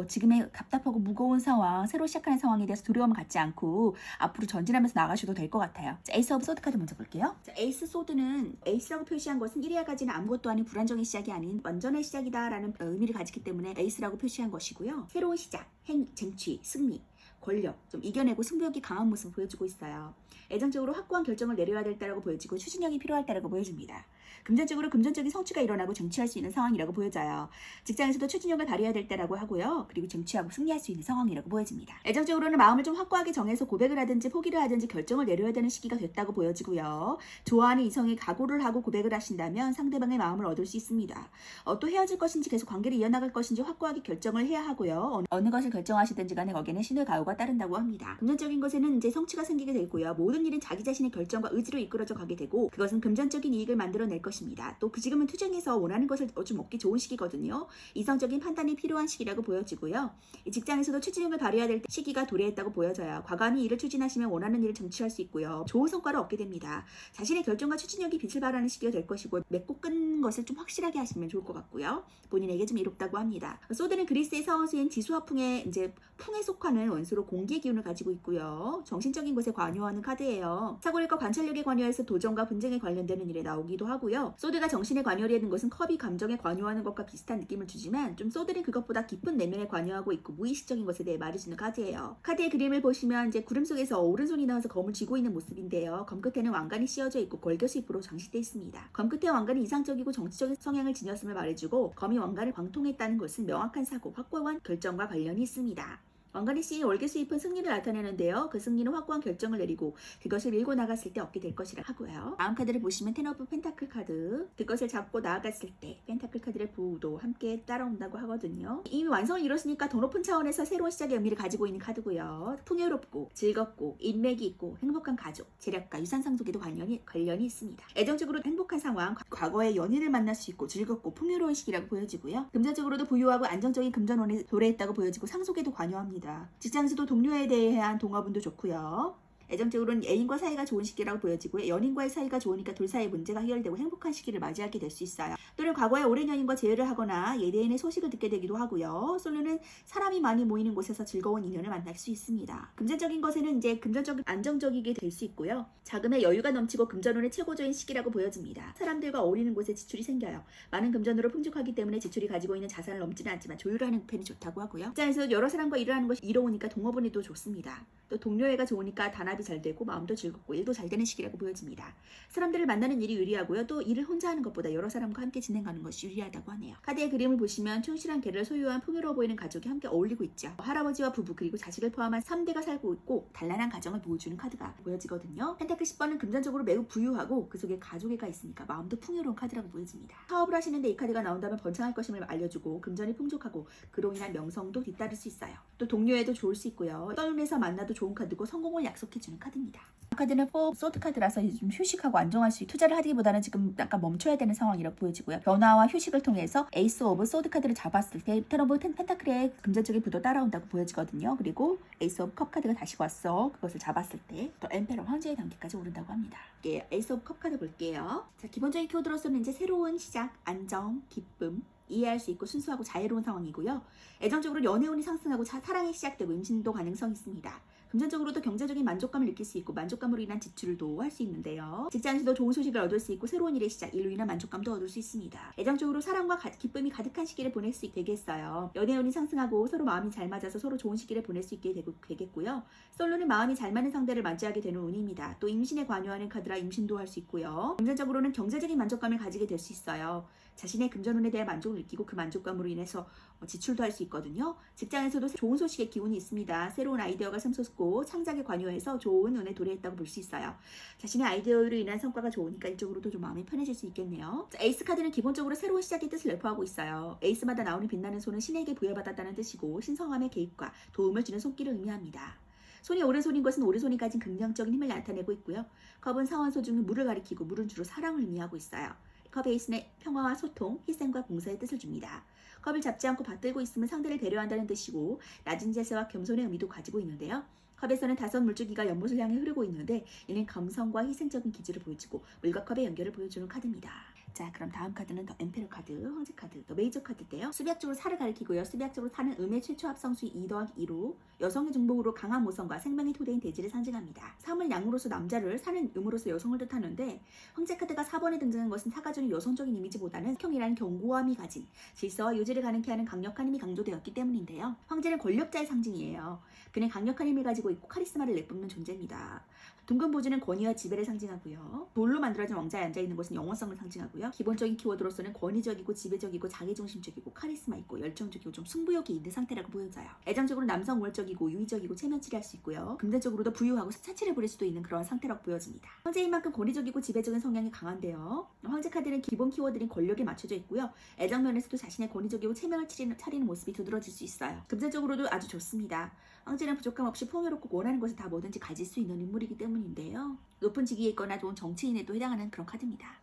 지금의 답답하고 무거운 상황, 새로 시작하는 상황에 대해서 두려움을 갖지 않고 앞으로 전진하면서 나가셔도 될 것 같아요. 자, 에이스 오브 소드 카드 먼저 볼게요. 자, 에이스 소드는 에이스라고 표시한 것은 1회까지는 아무것도 아닌 불안정의 시작이 아닌 완전의 시작이다라는 의미를 가지기 때문에 에이스라고 표시한 것이고요. 새로운 시작, 쟁취, 승리, 권력, 좀 이겨내고 승부욕이 강한 모습을 보여주고 있어요. 애정적으로 확고한 결정을 내려야 될 때라고 보여지고 추진력이 필요할 때라고 보여집니다. 금전적인 성취가 일어나고 쟁취할 수 있는 상황이라고 보여져요. 직장에서도 추진력을 발휘해야 될 때라고 하고요. 그리고 쟁취하고 승리할 수 있는 상황이라고 보여집니다. 애정적으로는 마음을 좀 확고하게 정해서 고백을 하든지 포기를 하든지 결정을 내려야 되는 시기가 됐다고 보여지고요. 좋아하는 이성이 각오를 하고 고백을 하신다면 상대방의 마음을 얻을 수 있습니다. 또 헤어질 것인지 계속 관계를 이어나갈 것인지 확고하게 결정을 해야 하고요. 어느 것을 결정하시든지 간에 거기에는 신의 가호가 따른다고 합니다. 금전적인 것에는 이제 성취가 생기게 되고요. 모든 일은 자기 자신의 결정과 의지로 이끌어져 가게 되고 그것은 금전적인 이익을 만들어낼 것입니다. 또 지금은 투쟁해서 원하는 것을 좀 얻기 좋은 시기거든요. 이성적인 판단이 필요한 시기라고 보여지고요. 직장에서도 추진력을 발휘해야 될 시기가 도래했다고 보여져요. 과감히 일을 추진하시면 원하는 일을 쟁취할 수 있고요. 좋은 성과를 얻게 됩니다. 자신의 결정과 추진력이 빛을 발하는 시기가 될 것이고 맺고 끊는 것을 좀 확실하게 하시면 좋을 것 같고요. 본인에게 좀 이롭다고 합니다. 소드는 그리스의 사원수인 지수화풍의 풍에 속하는 원수로 공기의 기운을 가지고 있고요. 정신적인 것에 관여하는 카드예요. 사고력과 관찰력에 관여해서 도전과 분쟁에 관련되는 일에 나오기도 하고요. 소드가 정신에 관여되는 것은 컵이 감정에 관여하는 것과 비슷한 느낌을 주지만 좀 소드는 그것보다 깊은 내면에 관여하고 있고 무의식적인 것에 대해 말해주는 카드예요. 카드의 그림을 보시면 이제 구름 속에서 오른손이 나와서 검을 쥐고 있는 모습인데요. 검 끝에는 왕관이 씌워져 있고 골겨수잎으로 장식되어 있습니다. 검 끝에 왕관이 이상적이고 정치적인 성향을 지녔음을 말해주고 검이 왕관을 광통했다는 것은 명확한 사고, 확고한 결정과 관련이 있습니다. 왕관이 씌인 월계수잎은 승리를 나타내는데요. 그 승리는 확고한 결정을 내리고 그것을 밀고 나갔을 때 얻게 될 것이라 하고요. 다음 카드를 보시면 텐 오브 펜타클 카드, 그것을 잡고 나아갔을 때 펜타클 카드의 부도 함께 따라온다고 하거든요. 이미 완성을 이뤘으니까 더 높은 차원에서 새로운 시작의 의미를 가지고 있는 카드고요. 풍요롭고 즐겁고 인맥이 있고 행복한 가족, 재력과 유산 상속에도 관련이 있습니다. 애정적으로 행복한 상황, 과거의 연인을 만날 수 있고 즐겁고 풍요로운 시기라고 보여지고요. 금전적으로도 부유하고 안정적인 금전운에 도래했다고 보여지고 상속에도 관여합니다. 직장에서도 동료에 대한 동화분도 좋고요. 애정적으로는 애인과 사이가 좋은 시기라고 보여지고요. 연인과의 사이가 좋으니까 둘 사이의 문제가 해결되고 행복한 시기를 맞이하게 될 수 있어요. 또는 과거에 오랜 연인과 재회를 하거나 예대인의 소식을 듣게 되기도 하고요. 솔로는 사람이 많이 모이는 곳에서 즐거운 인연을 만날 수 있습니다. 금전적인 것에는 이제 금전적인 안정적이게 될 수 있고요. 자금의 여유가 넘치고 금전운의 최고조인 시기라고 보여집니다. 사람들과 어울리는 곳에 지출이 생겨요. 많은 금전으로 풍족하기 때문에 지출이 가지고 있는 자산을 넘지는 않지만 조율하는 편이 좋다고 하고요. 직장에서 여러 사람과 일을 하는 것이 이로우니까 동업운이 또 좋습니다. 또 동료애가 좋으니까 단합이 변화도 잘 되고 마음도 즐겁고 일도 잘 되는 시기라고 보여집니다. 사람들을 만나는 일이 유리하고요. 또 일을 혼자 하는 것보다 여러 사람과 함께 진행하는 것이 유리하다고 하네요. 카드의 그림을 보시면 충실한 개를 소유한 풍요로워 보이는 가족이 함께 어울리고 있죠. 할아버지와 부부 그리고 자식을 포함한 3대가 살고 있고 단란한 가정을 보여주는 카드가 보여지거든요. 펜타클 10번은 금전적으로 매우 부유하고 그 속에 가족애가 있으니까 마음도 풍요로운 카드라고 보여집니다. 사업을 하시는데 이 카드가 나온다면 번창할 것임을 알려주고 금전이 풍족하고 그로 인한 명성도 뒤따를 수 있어요. 또 동료애도 좋을 수 있고요. 떨면에서 만나도 좋은 카드고 성공을 약속해주는 카드입니다. 카드는 4 소드 카드라서 좀 휴식하고 안정할 수 있고 투자를 하기보다는 지금 약간 멈춰야 되는 상황이라고 보여지고요. 변화와 휴식을 통해서 에이스 오브 소드 카드를 잡았을 때 테러브 펜타클의 금전적인 부도 따라온다고 보여지거든요. 그리고 에이스 오브 컵 카드가 다시 왔어. 그것을 잡았을 때 또 엠페러 황제의 단계까지 오른다고 합니다. 에이스 오브 컵 카드 볼게요. 자, 기본적인 키워드로서는 이제 새로운 시작, 안정, 기쁨, 이해할 수 있고 순수하고 자유로운 상황이고요. 애정적으로 연애운이 상승하고 사랑이 시작되고 임신도 가능성이 있습니다. 금전적으로도 경제적인 만족감을 느낄 수 있고 만족감으로 인한 지출도 할 수 있는데요. 직장에서도 좋은 소식을 얻을 수 있고 새로운 일의 시작, 일로 인한 만족감도 얻을 수 있습니다. 애정적으로 사랑과 기쁨이 가득한 시기를 보낼 수 있게 되겠어요. 연애운이 상승하고 서로 마음이 잘 맞아서 서로 좋은 시기를 보낼 수 있게 되겠고요. 솔로는 마음이 잘 맞는 상대를 맞이하게 되는 운입니다. 또 임신에 관여하는 카드라 임신도 할 수 있고요. 금전적으로는 경제적인 만족감을 가지게 될 수 있어요. 자신의 금전운에 대한 만족을 느끼고 그 만족감으로 인해서 지출도 할 수 있거든요. 직장에서도 좋은 소식의 기운이 있습니다. 새로운 아이디어가 샘솟고 창작에 관여해서 좋은 운에 도래했다고 볼 수 있어요. 자신의 아이디어로 인한 성과가 좋으니까 이쪽으로도 좀 마음이 편해질 수 있겠네요. 자, 에이스 카드는 기본적으로 새로운 시작의 뜻을 내포하고 있어요. 에이스마다 나오는 빛나는 손은 신에게 부여받았다는 뜻이고 신성함의 개입과 도움을 주는 손길을 의미합니다. 손이 오른손인 것은 오른손이 가진 긍정적인 힘을 나타내고 있고요. 컵은 사원소 중에 물을 가리키고 물은 주로 사랑을 의미하고 있어요. 컵 에이스는 평화와 소통, 희생과 봉사의 뜻을 줍니다. 컵을 잡지 않고 받들고 있으면 상대를 배려한다는 뜻이고 낮은 자세와 겸손의 의미도 가지고 있는데요. 컵에서는 5 물줄기가 연못을 향해 흐르고 있는데 이는 감성과 희생적인 기질을 보여주고 물과 컵의 연결을 보여주는 카드입니다. 자, 그럼 다음 카드는 더 엠페러 카드, 황제 카드, 더 메이저 카드인데요. 수비학적으로 살을 가리키고요. 수비학적으로 살은 음의 최초 합성수 2+2로 여성의 중복으로 강한 모성과 생명의 토대인 대지를 상징합니다. 3을 양으로서 남자를, 살은 음으로서 여성을 뜻하는데 황제 카드가 4번에 등장한 것은 사가 주는 여성적인 이미지보다는 성이라는 견고함이 가진 질서와 유지를 가능케 하는 강력한 힘이 강조되었기 때문인데요. 황제는 권력자의 상징이에요. 그는 강력한 힘을 가지고 있고 카리스마를 내뿜는 존재입니다. 둥근 보지는 권위와 지배를 상징하고요. 돌로 만들어진 왕자에 앉아있는 것은 영원성을 상징하고요. 기본적인 키워드로서는 권위적이고 지배적이고 자기중심적이고 카리스마 있고 열정적이고 좀 승부욕이 있는 상태라고 보여져요. 애정적으로 남성 우월적이고 유의적이고 체면치를 할 수 있고요. 금전적으로도 부유하고 사치를 부릴 수도 있는 그런 상태라고 보여집니다. 황제인 만큼 권위적이고 지배적인 성향이 강한데요. 황제 카드는 기본 키워드인 권력에 맞춰져 있고요. 애정 면에서도 자신의 권위적이고 체면을 차리는 모습이 두드러질 수 있어요. 금전적으로도 아주 좋습니다. 황제는 부족함 없이 풍요롭고 원하는 것을 다 뭐든지 가질 수 있는 인물이기 때문인데요. 높은 직위에 있거나 좋은 정치인에도 해당하는 그런 카드입니다.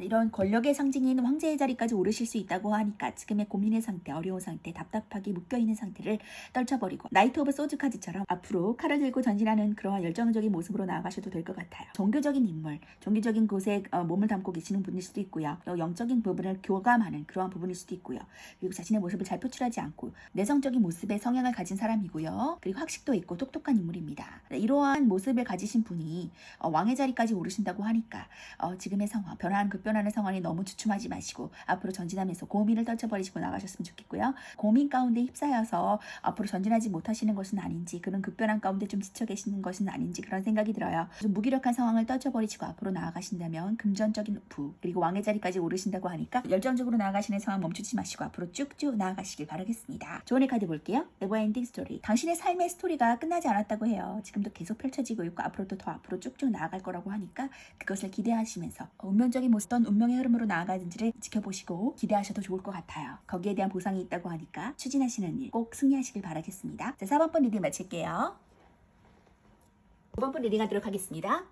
이런 권력의 상징인 황제의 자리까지 오르실 수 있다고 하니까 지금의 고민의 상태, 어려운 상태, 답답하게 묶여있는 상태를 떨쳐버리고 나이트 오브 소즈 카드처럼 앞으로 칼을 들고 전진하는 그러한 열정적인 모습으로 나아가셔도 될 것 같아요. 종교적인 인물, 종교적인 곳에 몸을 담고 계시는 분일 수도 있고요. 영적인 부분을 교감하는 그러한 부분일 수도 있고요. 그리고 자신의 모습을 잘 표출하지 않고 내성적인 모습의 성향을 가진 사람이고요. 그리고 학식도 있고 똑똑한 인물입니다. 이러한 모습을 가지신 분이 왕의 자리까지 오르신다고 하니까 지금의 상황, 변하는 상황이 너무 주춤하지 마시고 앞으로 전진하면서 고민을 떨쳐버리시고 나가셨으면 좋겠고요. 고민 가운데 휩싸여서 앞으로 전진하지 못하시는 것은 아닌지, 그런 급변한 가운데 좀 지쳐 계시는 것은 아닌지 그런 생각이 들어요. 좀 무기력한 상황을 떨쳐버리시고 앞으로 나아가신다면 금전적인 부, 그리고 왕의 자리까지 오르신다고 하니까 열정적으로 나아가시는 상황 멈추지 마시고 앞으로 쭉쭉 나아가시길 바라겠습니다. 조언의 카드 볼게요. 네버엔딩 스토리. 당신의 삶의 스토리가 끝나지 않았다고 해요. 지금도 계속 펼쳐지고 있고 앞으로도 더 앞으로 쭉쭉 나아갈 거라고 하니까 그것을 기대하시면서 운명적인 모습, 어떤 운명의 흐름으로 나아가는지를 지켜보시고 기대하셔도 좋을 것 같아요. 거기에 대한 보상이 있다고 하니까 추진하시는 일 꼭 승리하시길 바라겠습니다. 자, 4번분 리딩 마칠게요. 5번분 리딩 하도록 하겠습니다.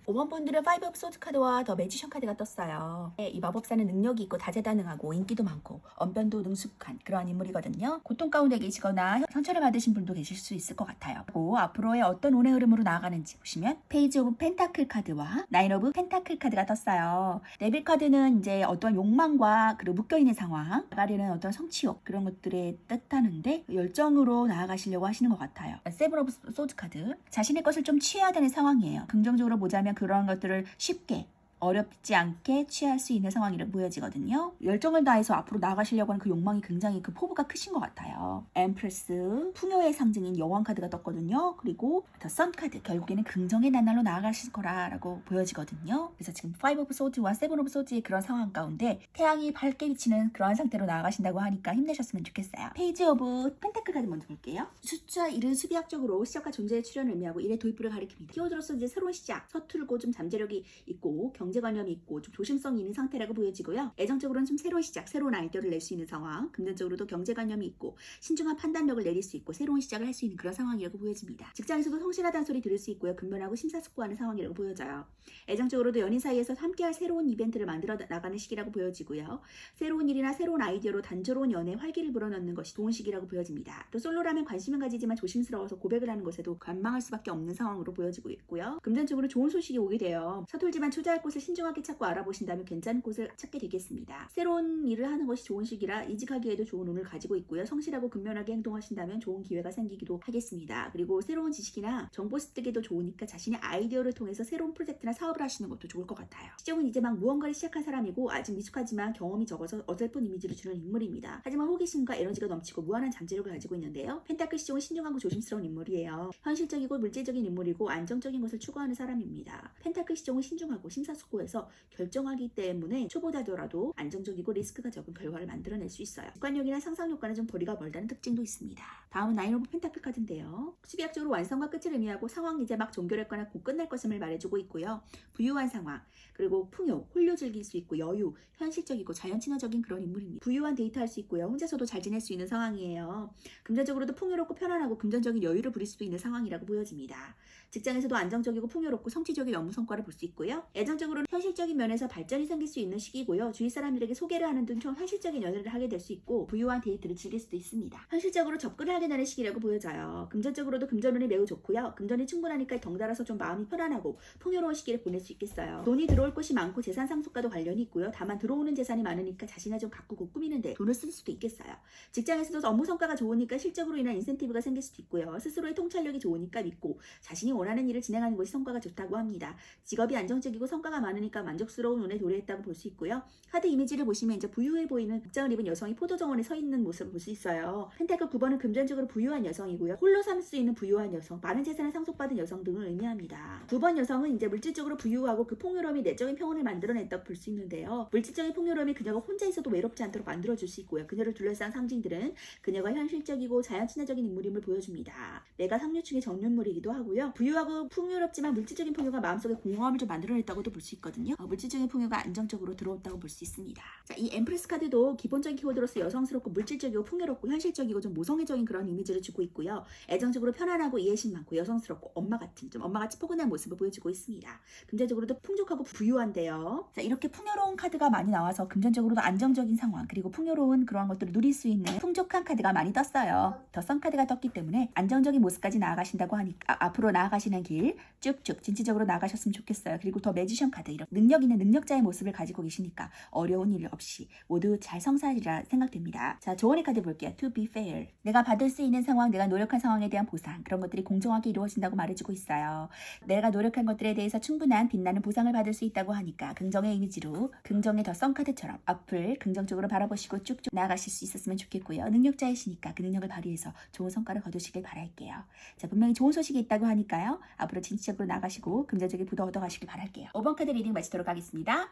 5번 분들은 5 오브 소드 카드와 더 매지션 카드가 떴어요. 이 마법사는 능력이 있고 다재다능하고 인기도 많고 언변도 능숙한 그러한 인물이거든요. 고통 가운데 계시거나 상처를 받으신 분도 계실 수 있을 것 같아요. 그리고 앞으로의 어떤 운의 흐름으로 나아가는지 보시면 페이지 오브 펜타클 카드와 나인 오브 펜타클 카드가 떴어요. 데빌 카드는 이제 어떤 욕망과 그리고 묶여있는 상황, 나가려는 어떤 성취욕 그런 것들에 뜻하는데 열정으로 나아가시려고 하시는 것 같아요. 세븐 오브 소드 카드, 자신의 것을 좀 취해야 되는 상황이에요. 긍정적으로 보자면 그런 것들을 쉽게 어렵지 않게 취할 수 있는 상황이라고 보여지거든요. 열정을 다해서 앞으로 나아가시려고 하는 그 욕망이 굉장히 그 포부가 크신 것 같아요. 엠프레스, 풍요의 상징인 여왕 카드가 떴거든요. 그리고 더 선 카드, 결국에는 긍정의 나날로 나아가실 거라고 보여지거든요. 그래서 지금 5 오브 소드와 7 오브 소드의 그런 상황 가운데 태양이 밝게 비치는 그러한 상태로 나아가신다고 하니까 힘내셨으면 좋겠어요. 페이지 오브 펜타클 카드 먼저 볼게요. 숫자 1은 수비학적으로 시작과 존재의 출현을 의미하고 1의 도입부를 가리킵니다. 키워드로서 이제 새로운 시작, 서툴고 좀 잠재력이 있고 경제관념이 있고 좀 조심성이 있는 상태라고 보여지고요. 애정적으로는 좀 새로운 시작, 새로운 아이디어를 낼 수 있는 상황, 금전적으로도 경제관념이 있고 신중한 판단력을 내릴 수 있고 새로운 시작을 할 수 있는 그런 상황이라고 보여집니다. 직장에서도 성실하다는 소리 들을 수 있고요. 근면하고 심사숙고하는 상황이라고 보여져요. 애정적으로도 연인 사이에서 함께할 새로운 이벤트를 만들어 나가는 시기라고 보여지고요. 새로운 일이나 새로운 아이디어로 단조로운 연애에 활기를 불어넣는 것이 좋은 시기라고 보여집니다. 또 솔로라면 관심은 가지지만 조심스러워서 고백을 하는 것에도 관망할 수밖에 없는 상황으로 보여지고 있고요. 금전적으로 좋은 소식이 오게 돼요. 서툴지만 투자할 곳을 신중하게 찾고 알아보신다면 괜찮은 곳을 찾게 되겠습니다. 새로운 일을 하는 것이 좋은 시기라 이직하기에도 좋은 운을 가지고 있고요. 성실하고 근면하게 행동하신다면 좋은 기회가 생기기도 하겠습니다. 그리고 새로운 지식이나 정보 습득에도 좋으니까 자신의 아이디어를 통해서 새로운 프로젝트나 사업을 하시는 것도 좋을 것 같아요. 시종은 이제 막 무언가를 시작한 사람이고 아직 미숙하지만 경험이 적어서 어설픈 이미지를 주는 인물입니다. 하지만 호기심과 에너지가 넘치고 무한한 잠재력을 가지고 있는데요. 펜타클 시종은 신중하고 조심스러운 인물이에요. 현실적이고 물질적인 인물이고 안정적인 것을 추구하는 사람입니다. 펜타클 시종은 신중하고 심사숙고해서 결정하기 때문에 초보자더라도 안정적이고 리스크가 적은 결과를 만들어낼 수 있어요. 습관력이나 상상력과는 좀 거리가 멀다는 특징도 있습니다. 다음은 9 오브 펜타클 카드인데요. 수비학적으로 완성과 끝을 의미하고 상황이 이제 막 종결했거나 곧 끝날 것임을 말해주고 있고요. 부유한 상황, 그리고 풍요, 홀려 즐길 수 있고 여유, 현실적이고 자연친화적인 그런 인물입니다. 부유한 데이트할 수 있고요. 혼자서도 잘 지낼 수 있는 상황이에요. 금전적으로도 풍요롭고 편안하고 금전적인 여유를 부릴 수도 있는 상황이라고 보여집니다. 직장에서도 안정적이고 풍요롭고 성취적인 업무 성과를 볼 수 있고요. 애정적으로는 현실적인 면에서 발전이 생길 수 있는 시기고요. 주위 사람들에게 소개를 하는 등 좀 현실적인 연애를 하게 될 수 있고 부유한 데이트를 즐길 수도 있습니다. 현실적으로 접근을 하게 되는 시기라고 보여져요. 금전적으로도 금전운이 매우 좋고요. 금전이 충분하니까 덩달아서 좀 마음이 편안하고 풍요로운 시기를 보낼 수 있겠어요. 돈이 들어올 것이 많고 재산 상속과도 관련이 있고요. 다만 들어오는 재산이 많으니까 자신을 좀 가꾸고 꾸미는데 돈을 쓸 수도 있겠어요. 직장에서도 업무 성과가 좋으니까 실적으로 인한 인센티브가 생길 수도 있고요. 스스로의 통찰력이 좋으니까 믿고 자신이 원하는 일을 진행하는 것이 성과가 좋다고 합니다. 직업이 안정적이고 성과가 많으니까 만족스러운 운에 도래했다고 볼 수 있고요. 카드 이미지를 보시면 이제 부유해 보이는 복장을 입은 여성이 포도 정원에 서 있는 모습을 볼 수 있어요. 펜타클 9번은 금전적으로 부유한 여성이고요. 홀로 살 수 있는 부유한 여성, 많은 재산을 상속받은 여성 등을 의미합니다. 9번 여성은 이제 물질적으로 부유하고 그 풍요로움이 내적인 평온을 만들어냈다고 볼 수 있는데요. 물질적인 풍요로움이 그녀가 혼자 있어도 외롭지 않도록 만들어줄 수 있고요. 그녀를 둘러싼 상징들은 그녀가 현실적이고 자연친화적인 인물임을 보여줍니다. 내가 상류층의 정률물이기도 하고요. 부유하고 풍요롭지만 물질적인 풍요가 마음속에 공허함을 좀 만들어냈다고도 볼 수 있거든요. 물질적인 풍요가 안정적으로 들어온다고 볼 수 있습니다. 자, 이 엠프레스 카드도 기본적인 키워드로서 여성스럽고 물질적이고 풍요롭고 현실적이고 좀 모성애적인 그런 이미지를 주고 있고요. 애정적으로 편안하고 이해심 많고 여성스럽고 엄마같이 포근한 모습을 보여주고 있습니다. 금전적으로도 풍족하고 부유한데요. 자, 이렇게 풍요로운 카드가 많이 나와서 금전적으로도 안정적인 상황 그리고 풍요로운 그러한 것들을 누릴 수 있는 풍족한 카드가 많이 떴어요. 더 선 카드가 떴기 때문에 안정적인 모습까지 나아가신다고 하니까 앞으로 나아가시는 길 쭉쭉 진취적으로 나가셨으면 좋겠어요. 그리고 더 매지션 카드 이런 능력 있는 능력자의 모습을 가지고 계시니까 어려운 일 없이 모두 잘 성사하리라 생각됩니다. 자, 조언의 카드 볼게요. To be fair. 내가 받을 수 있는 상황, 내가 노력한 상황에 대한 보상 그런 것들이 공정하게 이루어진다고 말해주고 있어요. 내가 노력한 것들에 대해서 충분한 빛나는 보상을 받을 수 있다고 하니까 긍정의 이미지로 긍정의 더 선 카드처럼 앞을 긍정적으로 바라보시고 쭉쭉 나아가실 수 있었으면 좋겠고요. 능력자이시니까 그 능력을 발휘해서 좋은 성과를 거두시길 바랄게요. 자, 분명히 좋은 소식이 있다고 하니까요. 앞으로 진취적으로 나가시고 금전적인 부도 얻어가시길 바랄게요. 5번 카드 리딩 마치도록 하겠습니다.